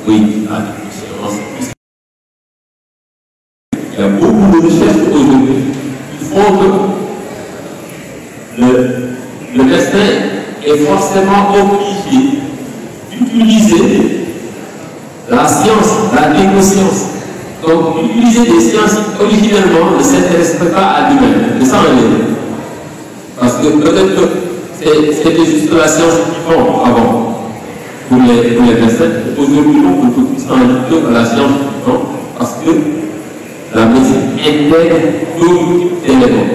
Oui, la science. Il y a beaucoup de recherches aujourd'hui qui font que le destin est forcément obligé d'utiliser la science, la négociance. Donc, utiliser des sciences originellement ne s'intéresse pas à lui-même. C'est ça en réalité. Parce que peut-être que c'était juste la science qui font avant pour les recettes. Aujourd'hui, on peut plus s'en à la science qui font parce que la médecine intègre d'autres éléments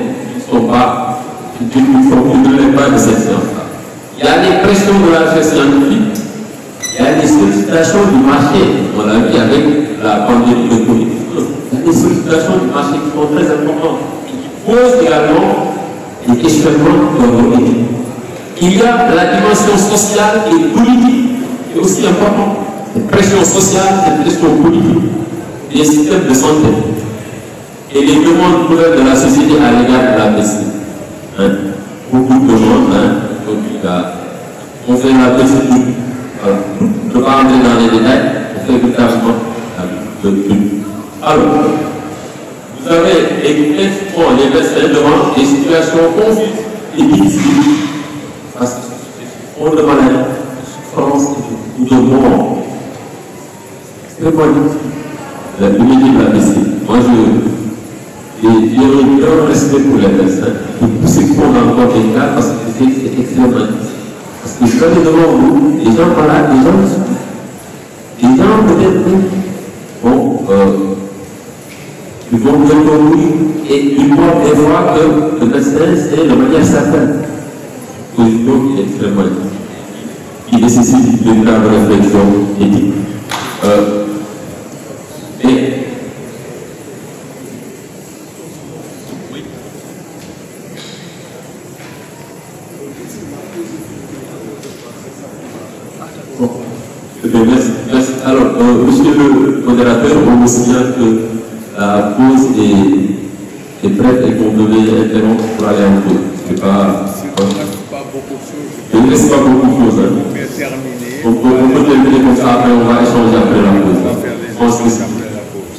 qui ne relèvent pas de cette science-là. Il y a des pressions de la recherche scientifique. Il y a des sollicitations du marché, on l'a vu avec la pandémie de Covid. Il y a des sollicitations du marché qui sont très importantes et qui posent également des questionnements dans nos équipes. Il y a la dimension sociale et politique qui est aussi importante. Cette pression sociale, cette pression politique des systèmes de santé et les demandes nouvelles de la société à l'égard de la médecine. Beaucoup de demandes, on fait la médecine. Voilà. Je ne vais pas entrer dans les détails, on fait véritablement le truc. Alors, vous avez écouté les médecins devant des situations confuses et difficiles parce que c'est fond de maladie, de souffrance ou de mort. C'est quoi le métier de la médecine? Moi, j'ai un grand respect pour les médecins, pour tout ce qu'ils font dans le corps des cas parce que c'est extrêmement difficile. Parce que je connais devant vous, des gens malades, des gens peut-être bon, ils vont bientôt mourir et ils voient des fois que le médecin, c'est de manière certaine. Position qui est extrêmement difficile, qui nécessite une grave réflexion éthique. Merci. Alors, monsieur le modérateur, on me signale que la pause est prête et qu'on devait interrompre pour aller en pause. C'est pas. Il ne reste pas beaucoup de choses. On peut terminer comme ça, après on va échanger après la pause.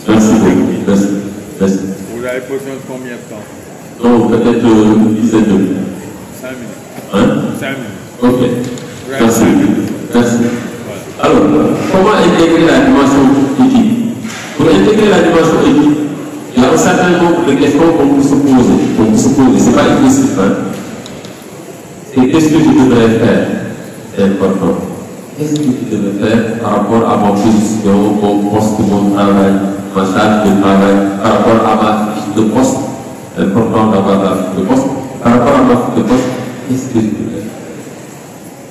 Merci beaucoup. Merci. Vous avez besoin de combien de temps? Non, peut-être une dizaine de minutes. 5 minutes. Hein? 5 minutes. Ok. Merci. Merci. Alors, comment intégrer la dimension éthique? Pour intégrer la dimension éthique, il y a un certain nombre de questions qu'on peut se poser. Ce n'est pas implicite. C'est qu'est-ce que je devrais faire? C'est important. Qu'est-ce que je devrais faire par rapport à ma position, mon poste de mon travail, ma charge de travail, par rapport à ma fiche de poste? C'est important d'avoir la fiche de poste. Par rapport à ma fiche de poste, qu'est-ce que je devrais faire?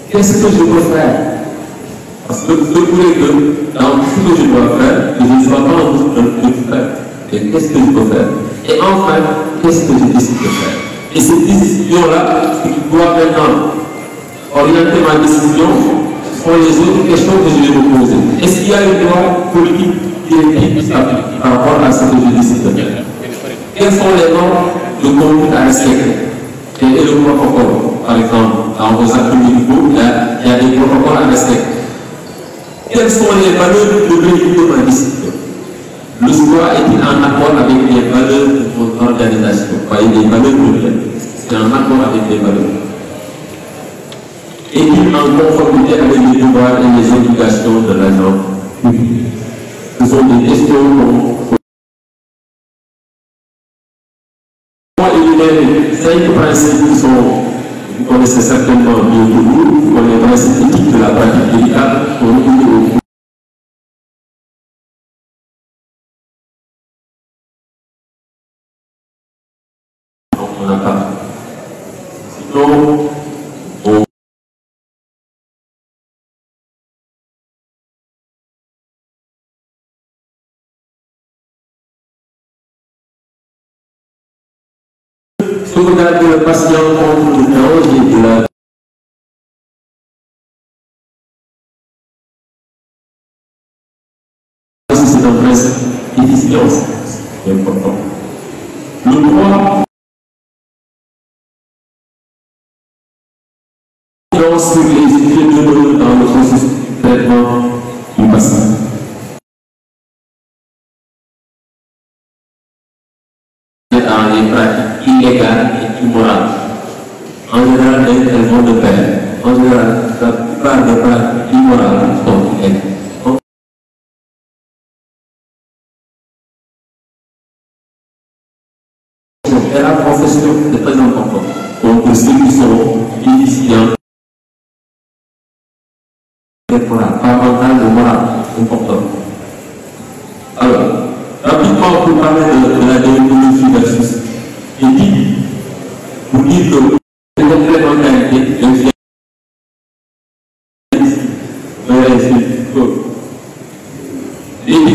Qu'est-ce que je peux faire? Parce que je voulais que dans tout ce que je dois faire, que je ne sois pas en train de faire. Et qu'est-ce que je peux faire? Et enfin, qu'est-ce que je décide de faire? Et cette décision-là, ce qui doit maintenant orienter ma décision, ce sont les autres questions que je vais me poser. Est-ce qu'il y a une loi politique qui est établie par rapport à ce que je décide de faire? Quelles sont les normes de conduite à respecter? Quel est le protocole? Par exemple, dans vos actes médicaux, il y a des protocoles à respecter. Quelles sont les valeurs de véhicule de ma décision? Le choix est-il en accord avec les valeurs de votre organisation? Voyez, les valeurs de l'organisation. C'est en accord avec les valeurs. Est-il en conformité avec les devoirs et les obligations de l'agent public? Ce sont des questions les 5 principes qui sont, vous connaissez certainement mieux que vous connaissez les principes éthiques de la pratique médicale pour nous. On n'a pas. Sinon, sauvegarder le patient contre le danger de la confidence sur les effets de dans le processus de traitement du patient. Dans les pratiques illégales et immorales. En général, elles vont de pair. En général, la plupart des pratiques immorales sont illégales. Et la profession est très importante. Donc, ceux qui sont déficients, pas mental ou moral, important. Alors, rapidement, pour parler de la déontologie versus éthique, pour dire que les complémentarités, l'éthique,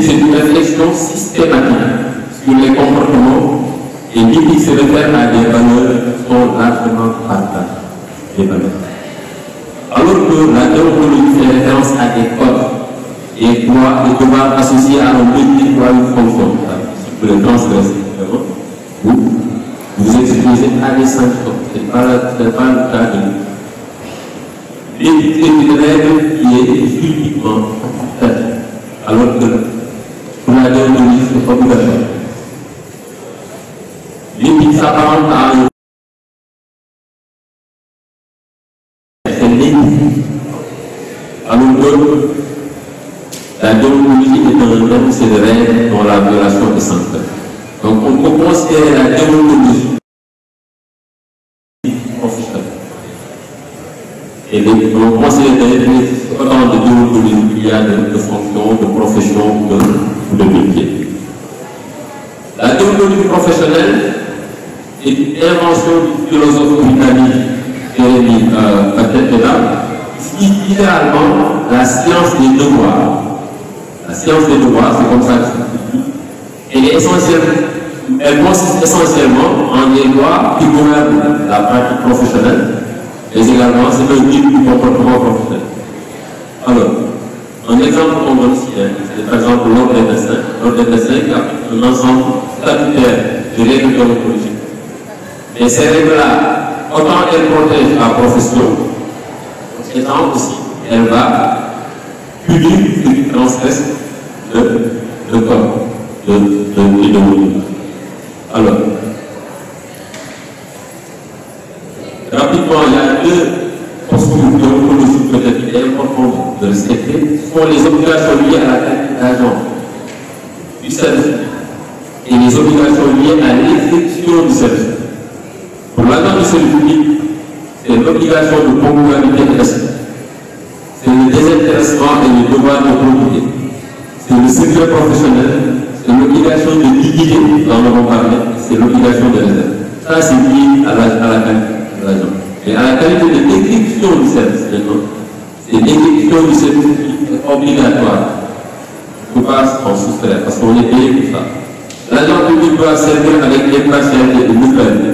c'est une réflexion systématique sur les comportements. Et l'éthique se réfère à des valeurs qui sont largement partagées. Des valeurs. Alors que la déontologie fait référence à des codes et devoir associer à un métier ou à une fonction. Si vous le transgressez, vous exposez à des sanctions. Ce n'est pas le cas de nous. L'éthique est une règle qui est uniquement facultative. Alors que pour la déontologie, c'est obligatoire. L'éthique s'apparente à un c'est l'éthique. Alors que la déontologie est un énoncé de règles dont la violation est centrale. Donc on peut considérer la déontologie professionnelle. Et on considère autant de déontologie qu'il y a de fonctions, de professions ou de métiers. La déontologie professionnelle est une invention du philosophe britannique Jeremy Bentham, qui dit littéralement la science des devoirs. La science des devoirs, c'est comme ça que elle consiste essentiellement en des lois qui gouvernent la pratique professionnelle, mais également c'est un type du comportement professionnel. Alors, un exemple qu'on donne ici, c'est par exemple l'ordre des médecins. L'ordre des médecins qui applique un ensemble statutaire de règles déontologiques. Et ces règles-là, autant elles protègent la profession, autant aussi elle va punir ceux qui transgressent le code de l'idéologie. Alors, rapidement, il y a deux postures déontologiques peut-être qu'il est important de respecter. Ce sont les obligations liées à la qualité d'agent du service et les obligations liées à l'exécution du service. Pour l'agent du service public, c'est l'obligation de ponctualité et respect. C'est le désintéressement et le devoir de probité. C'est le secret professionnel, c'est l'obligation de dignité dans le bon parler, c'est l'obligation de réserve. Ça, c'est lié à la qualité de l'agent. Et à la qualité de l'exécution du service, c'est l'exécution du service public obligatoire. Il ne faut pas s'en soustraire parce qu'on est payé pour ça. L'agent public doit servir avec impartialité et neutralité.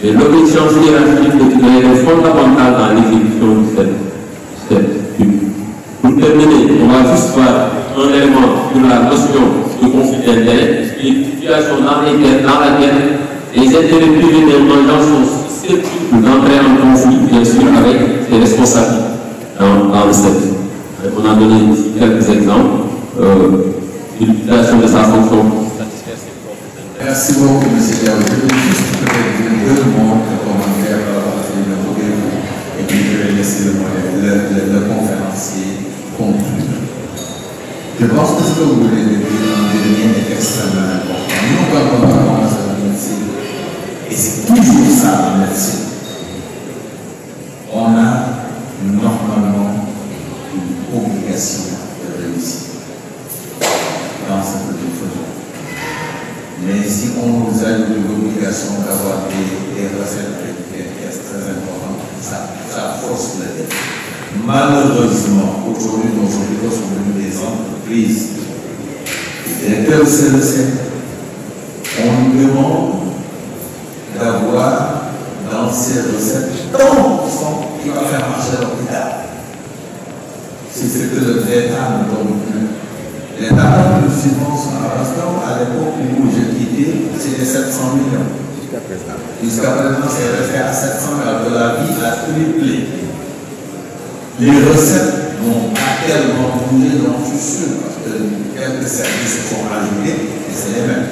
Et l'obéissance hiérarchique est une règle fondamentale dans l'exécution du service public. Pour terminer, on va juste voir un élément sur la notion de conflit d'intérêts, qui est une situation dans laquelle les intérêts privés des mandants sont susceptibles d'entrer en conflit, bien sûr, avec ses responsables dans le service. On a donné ici quelques exemples d'utilisation de sa fonction. Merci beaucoup, M. Diallo. Je vais juste peut-être deux mots de commentaire par rapport à Philippe Moguel, et puis je vais laisser le conférencier conclure. Je pense que ce que vous voulez dire est extrêmement important. Nous, quand on commence à la médecine, et c'est toujours ça la médecine, on a normalement une obligation de réussir dans ce que nous faisons. Mais si on vous a eu l'obligation d'avoir des recettes avec des pièces très importantes, ça force le délai. Malheureusement, aujourd'hui, nos hôpitaux sont devenus des entreprises. Les directeurs du CLC, on nous demande d'avoir dans ces recettes tant qui va faire marcher l'hôpital. Si c'est que l'État ne donne plus. L'État donne une subvention à l'instant, à l'époque où j'ai quitté, c'était 700 millions. Jusqu'à présent, c'est resté à 700 millions. De la vie a triplé. Les recettes vont tellement bouger, j'en suis sûr, parce que quelques services sont ajoutés et c'est les mêmes.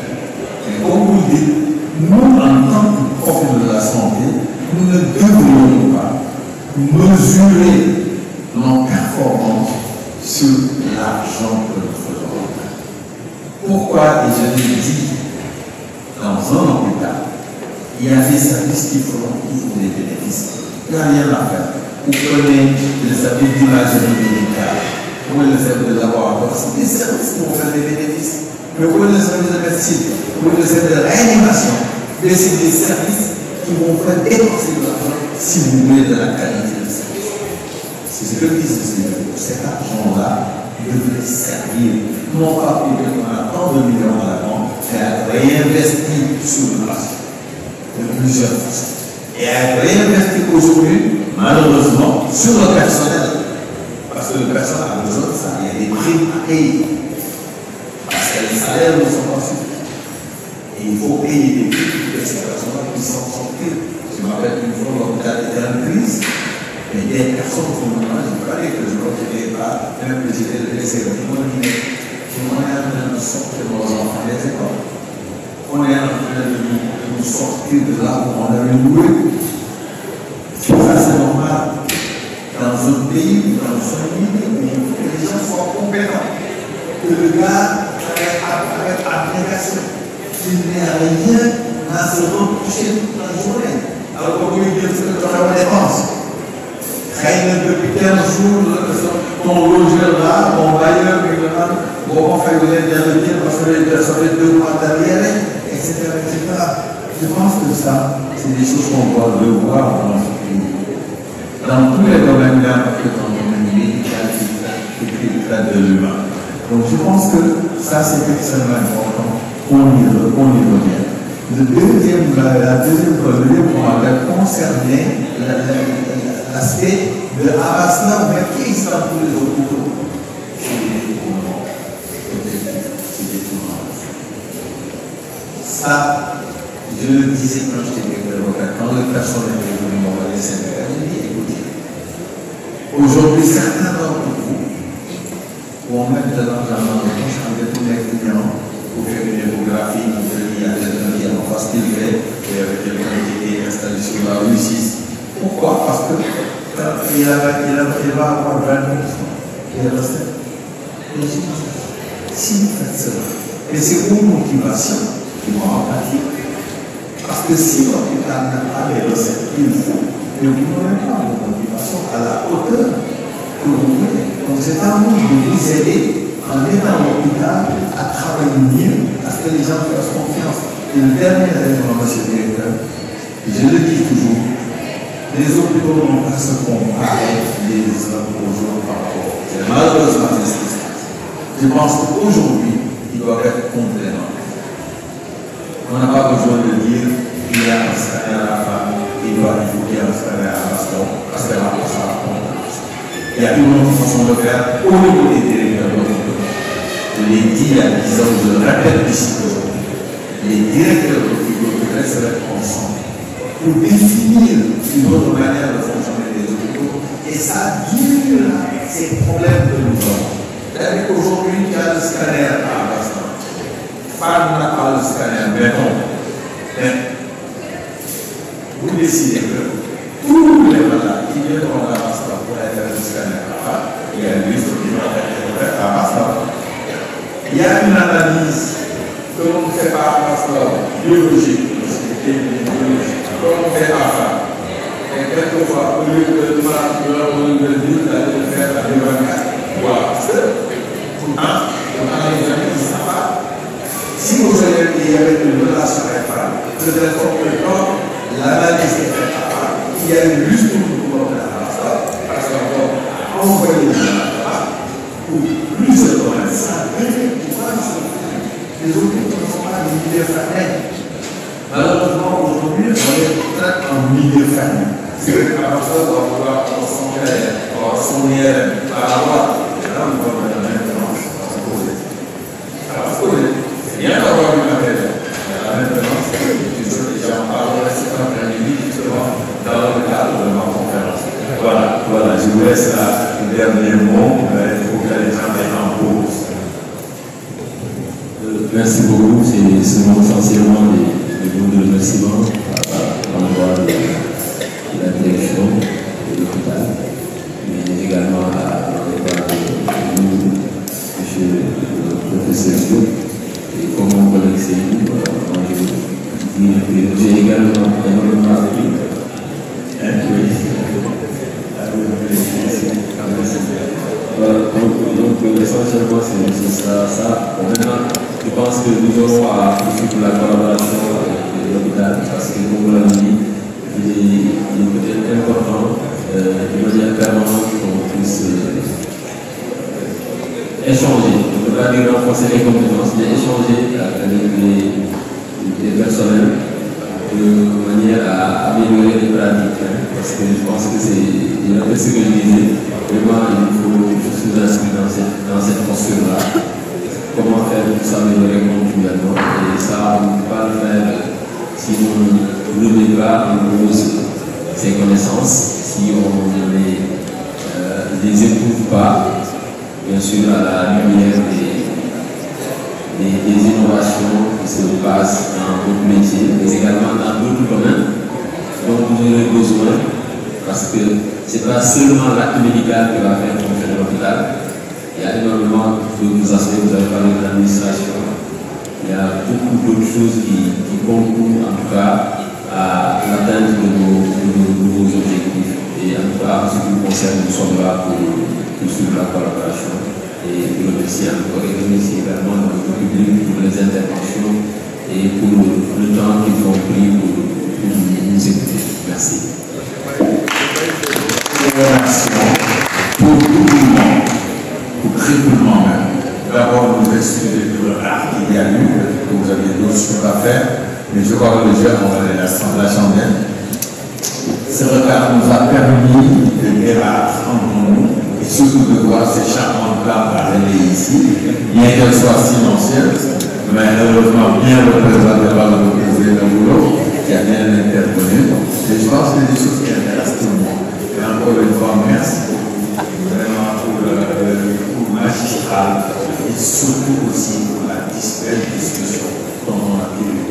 Mais comme vous le dites, nous, en tant que professionnels de la santé, nous ne devrions pas mesurer nos performances sur l'argent que nous faisons. Pourquoi, et je l'ai dit, dans un hôpital, il y a des services qui feront toujours des bénéfices. Il n'y a rien à faire. Vous prenez le service d'imagerie médicale, vous prenez le service de laboratoire, c'est des services qui vont faire des bénéfices. Mais vous prenez le service de médecine, vous prenez le service de réanimation, mais c'est des services qui vont faire dépenser de l'argent si vous voulez de la qualité de service. C'est ce que disent ces gens. Cet argent-là devrait servir, non pas pour qu'on a tant de millions à la banque, mais à réinvestir sur le patient de plusieurs façons. Et à réinvestir aujourd'hui, malheureusement, sur le personnel. Parce que le personnel a besoin de ça. Il y a des primes à payer. Parce que les salaires ne sont pas suffisants. Et il faut payer des primes pour ces personnes qui s'en sortir. Je me rappelle une fois, l'hôpital était en crise. Mais des personnes qui m'ont dit, je parlais que je ne continuais pas, même que j'étais laissé le monde, on est en train de sortir nos enfants des écoles. On est en train de nous sortir de là où on avait loué. Ça, c'est normal. Dans un pays, dans un milieu, il faut que les gens soient compétents. Que le gars avec abnégation, qu'il n'ait rien à se retoucher toute la journée. Alors que vous lui dites que tu as une dépense. Depuis 15 jours, ton logeur là, ton bailleur, on fait le dire parce que les personnes de 2 mois derrière, etc., etc. Je pense que ça, c'est des choses qu'on doit revoir dans ce pays. Dans tous les domaines, parce que dans le domaine médical, c'est de l'humain. Donc je pense que ça, c'est extrêmement important. On y revient. La deuxième point va concerner l'aspect de Abasna, mais qui est dans tous les hôpitaux. C'est des tournants. Ça, je le disais quand j'étais directeur, quand le personnel est venu m'envoyer les Sénégal, j'ai dit, écoutez, aujourd'hui, certains d'entre vous vont mettre de l'argent dans le poche avec tous les clients pour faire une échographie, pour dire il y a quelqu'un qui en face qu'il fait, et avec quelqu'un qui est installé sur la rue 6. Pourquoi? Parce que il va avoir 20 000 il reste. Si vous faites cela, et c'est vos motivations qui vont en pâtir. Parce que si l'hôpital n'a pas les recettes qu'il faut, vous n'aurez pas de motivation à la hauteur que vous voulez. Donc c'est à vous de vous aider en aidant l'hôpital à travailler mieux, à ce que les gens fassent confiance. Et le dernier élément, M. le directeur, je le dis toujours, les hôpitaux n'ont pas se comparer les uns aux autres par rapport. C'est malheureusement ce qui se passe. Je pense qu'aujourd'hui, ils doivent être complémentaires. On n'a pas besoin de dire qu'il y a un scanner à la femme, il faut qu'il y ait un scanner à la baston, parce qu'elle a pas ça. Il y a une autre façon de faire au niveau des directeurs d'hôpitaux. Je l'ai dit il y a 10 ans, je le répète ici aujourd'hui. Les directeurs d'hôpitaux devraient se mettre ensemble pour définir une autre manière de fonctionner des hôpitaux. Et ça diminue ces problèmes que nous avons. C'est-à-dire qu'aujourd'hui, il y a le scanner à Bastan. Femme n'a pas le scanner, mettons. Mais vous décidez que tous les malades qui viennent à Bastan pour aller faire le scanner à Bastan, il y a une liste qui va être à Bastan. Il y a une analyse que l'on ne fait pas à Bastan, biologique, comme on fait à femme. Et quelquefois, au lieu de dire d'aller le faire à l'Évangile, voilà. Pourtant, les amis ne savent pas. Si vous avez une relation avec femme, vous devez informer le corps, l'analyse est faite à femme. Il y a une lutte pour vous faire à ça, parce qu'on va envoyer les gens pour plusieurs domaines. Ça réfléchit pas sur les hôpitaux ne sont pas des milieux fermés. Malheureusement, aujourd'hui, on est peut-être en milieu fermé. C'est vrai qu'à partir de vouloir son père, son IRM, par rapport, là, on va mettre la maintenance. C'est bien d'avoir une maintenance. Mais la maintenance, c'est toujours déjà en parlant, c'est pas un individu, justement, dans le cadre de ma conférence. Voilà, je voulais laisse le dernier mot pour que les gens aient en pause. Merci beaucoup. C'est essentiellement des mots de remerciement à l'endroit de la direction de l'hôpital, mais également à l'endroit de nous, monsieur le professeur Diop, et comme mon collègue Seydou, j'ai également énormément appris. Donc essentiellement c'est ça. Maintenant, je pense que nous aurons à poursuivre la collaboration avec l'hôpital parce que comme vous l'avez dit, il est peut-être important de manière permanente qu'on puisse échanger. On ne peut pas dire renforcer les compétences, mais échanger avec les personnels de manière à améliorer les pratiques. Parce que je pense que c'est ce que je disais. Vraiment, il faut se inscrire dans cette posture-là. Comment faire pour s'améliorer continuellement. Et ça, on ne peut pas le faire si on ne remet pas en cause ces connaissances, si on ne les éprouve pas, bien sûr, à la lumière des innovations qui se passent dans d'autres métiers, mais également dans d'autres domaines dont vous aurez besoin, parce que ce n'est pas seulement l'acte médical qui va faire fonctionner l'hôpital. Il y a énormément d'autres aspects, vous avez parlé de l'administration. Il y a beaucoup d'autres choses qui concourent en tout cas à l'atteinte de nos objectifs. Et en tout cas, en ce qui nous concerne, nous sommes là pour suivre la collaboration. Et pour remercier encore et remercier également notre public pour les interventions et pour le temps qu'ils ont pris pour nous écouter. Merci. Remercions pour tout le monde, pour triplement même. D'abord, nous excuser de le retard qu'il y a eu, que vous aviez d'autres choses à faire, mais je crois que déjà, on va aller à la chandelle. Ce retard nous a permis de débattre entre nous et surtout de voir ces charmantes femmes arriver ici, bien qu'elles soient silencieuses, mais heureusement bien représentées par le président Boulot, qui a bien intervenu. Et je pense que c'est des choses qui intéressent tout le monde. Et encore une fois, merci vraiment pour le magistral et surtout aussi pour la belle discussion dont on a pu.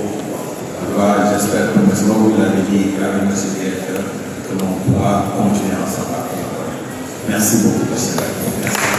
Voilà, j'espère que M. vous l'avez dit avec M. le directeur, que l'on pourra continuer ensemble. Merci beaucoup, M. le directeur.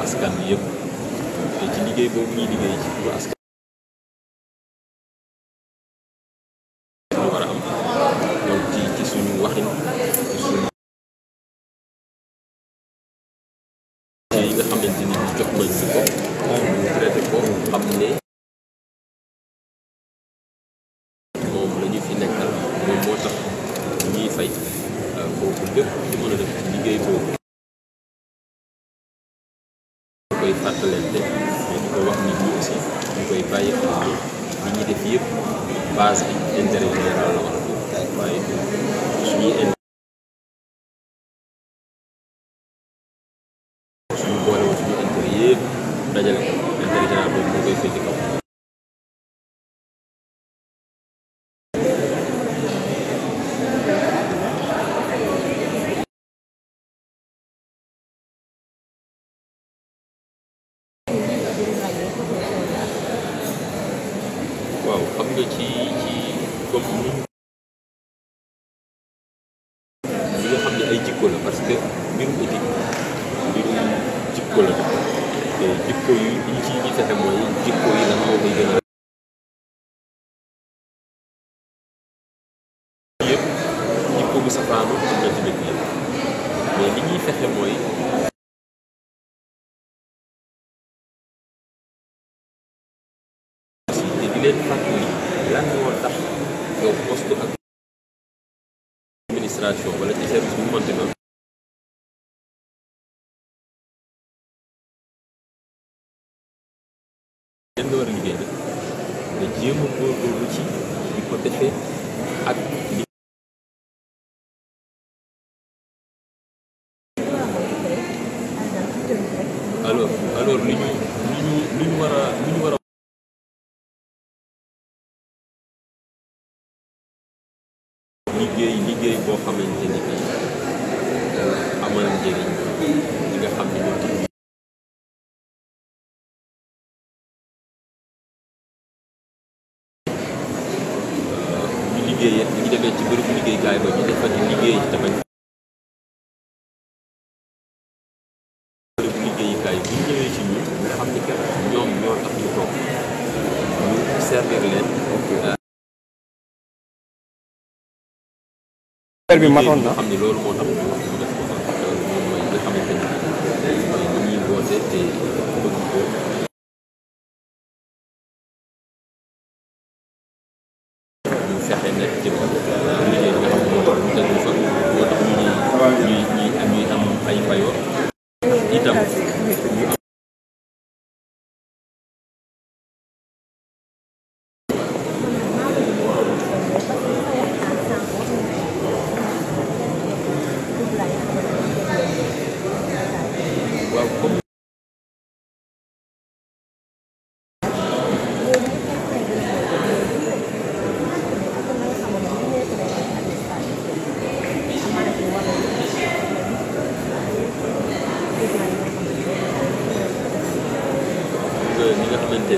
askan wi yëpp te ci liggéey boobu ñuy liggéey ci pour askan ñu war a am donc ci suñu waxin ci suñu yi nga xamante ni jox nañ ñu ko ñu traité ko xam ne moom la ñu fi nekkal moom moo tax ñuy fay kooku lépp di mën a def liggéey boobu koy fàttalante mais di ko wax nit ñi aussi ñu koy bàyyi xel li ñuy def yëpp base bi intérêt général la war a doon waaye suñuy boole woon suñu intérêt yëpp dajale ko intérêt général boobu moo koy féete kaw. waaw xam nga ci comme li nga xam ne ay jikko la parce que mbirum éthique mbirum jikko la te jikko yi li ci ñi fexe mooy jikko yi lan moo koy gën a yëpp jikko bu safaanu am na ci dëkk yëpp mais li ñuy fexe mooy di leen fàttali lan moo tax yow poste ak administration wala ci service bu mu mënti doon kenn war a liggéey nag nga jéem a góorgóorlu ci di ko defee ak alors li ñu war a liggéey boo xamante ni bii amal njëriñ ñi nga xam ne ñoo tax ñu liggéeyee bu ñu demee ci bërëbu liggéeykaay ba ñu defal di liggéey tamit bërëbu liggéeykaay bu ñu ñëwee ci ñun nga xam ni kat ñoom ñoo tax ñu toog ñu servir leen. bi matoon na xam ne loolu moo tax ñu def ko loolu moom mooy nga xamante ni mooy li ñuy woote te bëgg ko ñu fexe nekk ci liggéey bi nga xam ne moo tax ñu tegu fa moo tax ñuy am ay payoor itam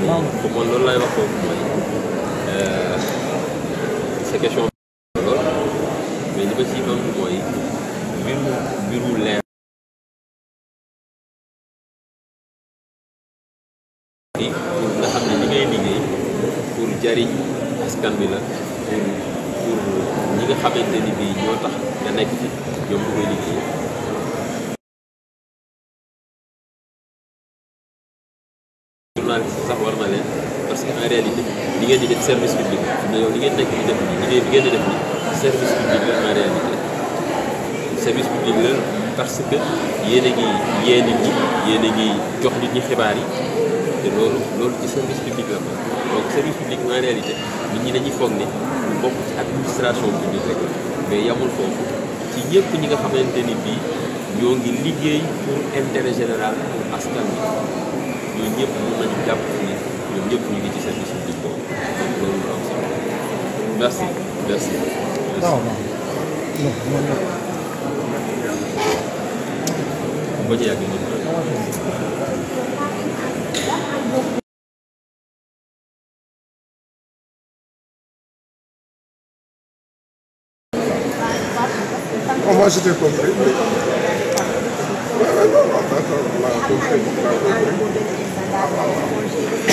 ñu am comme man loolu laay wax foofu mooy sa question lool mais li ma ciy am mooy mbiru leer pour nga xam ne li ngay liggéey pour jariñ askan bi la pour ñi nga xamante ni bii ñoo tax nga nekk fi ñoom bu koy liggéey journaliste sax war na leen parce que en réalité li ngeen di def service public mais yow li ngeen nekk di def nii liggéey bi ngeen di def nii service public la en réalité service public la parce que yéen a ngi yee nit ñi yéen a ngi jox nit ñi xibaar yi te loolu ci service public la donc service public en réalité nit ñi dañuy foog ne ñu bokk ci administration publique rek mais yamul foofu ci ñëpp ñi nga xamante ni bii ñoo ngi liggéey pour intérêt général pour askan bi ñooñu ñëpp mën nañu jàpp ni ñoom ñëpp ñu ngi ci service public boobu donc loolu lu am solo merci. ba ci yàgg ñëpp. Moi j'étais compris.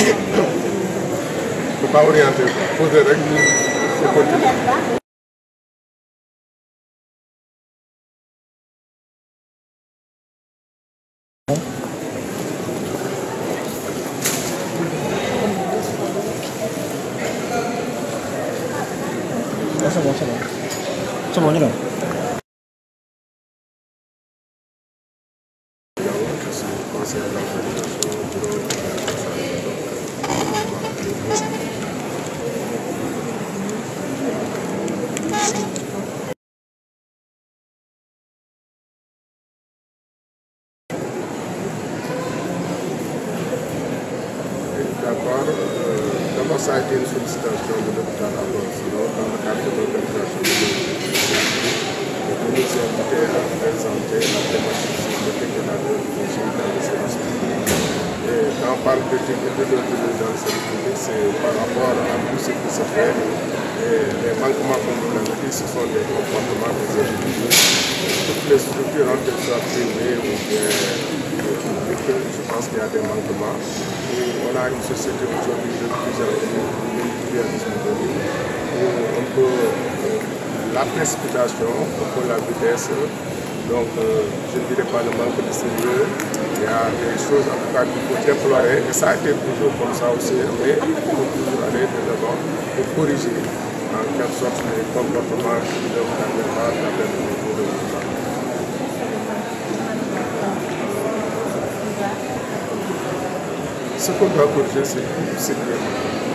Je ne peux pas orienter, poser rek ñu continuer. C'est bon, ñu dem. D'abord, ça a été une sollicitation de l'hôpital à Barcelone dans le cadre de l'organisation de nous s'est invité à présenter la thématique scientifique de la déontologie dans le service public. Et quand on parle d'éthique et de déontologie dans le service public, c'est par rapport à tout ce qui se fait. Et les manquements comme vous l'avez dit, ce sont des comportements des individus. Toutes les structures, en qu'elles soient privées ou bien publiques, je pense qu'il y a des manquements. Et on a une société aujourd'hui de plus en plus individualisme où on peut la précipitation, un peu la vitesse. Donc, je ne dirais pas le manque de sérieux. Il y a des choses en tout cas qu'il faut déplorer. Et ça a été toujours comme ça aussi, mais il faut toujours aller de l'avant pour corriger. en quelque sorte les comportements qui ne permettent pas d'atteindre le niveau de résultat. Ce qu'on doit corriger, c'est tout.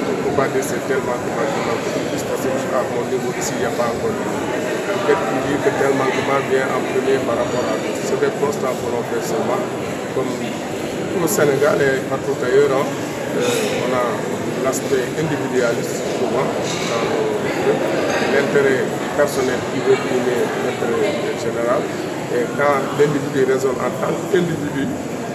On ne peut pas dire c'est tellement que maintenant, parce qu'à mon niveau ici, il n'y a pas encore de peut-être qu'il dit que tel manquement vient en premier par rapport à d'autres. C'est des constats que l'on fait seulement. Comme au Sénégal et partout ailleurs, on a l'aspect individualiste souvent dans l'intérêt personnel qui veut primer l'intérêt général. Et quand l'individu raisonne en tant qu'individu,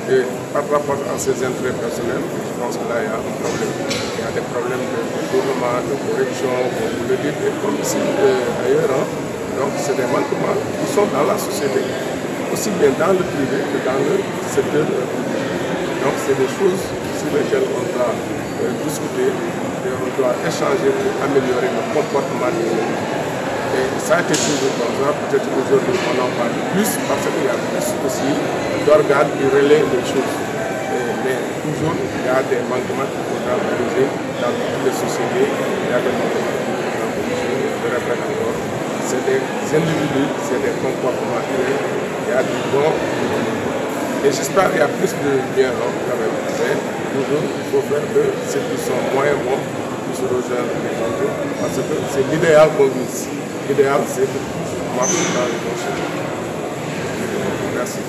et par rapport à ses intérêts personnels, je pense que là, il y a un problème. Il y a des problèmes de gouvernement, de corruption, comme vous le dites, et comme ici ailleurs. Donc, c'est des manquements qui sont dans la société, aussi bien dans le privé que dans le secteur public. Donc, c'est des choses sur lesquelles on doit discuter et on doit échanger pour améliorer le comportement des gens. Et ça a été toujours comme ça. Peut-être qu'aujourd'hui, on en parle plus parce qu'il y a plus aussi d'organes qui relaient les choses. Mais toujours, il y a des manquements qu'il faudra corriger dans toutes les sociétés. Il y a des manquements qu'il faudra corriger. Je répète encore, c'est des individus, c'est des comportements humains. Il y a du bon. Et j'espère qu'il y a plus de bien quand même. Mais toujours, il faut faire que ceux qui sont moins bons puissent rejoindre les autres. Parce que c'est l'idéal qu'on vise. L'idéal, c'est que tout marche dans le bon chemin. Merci.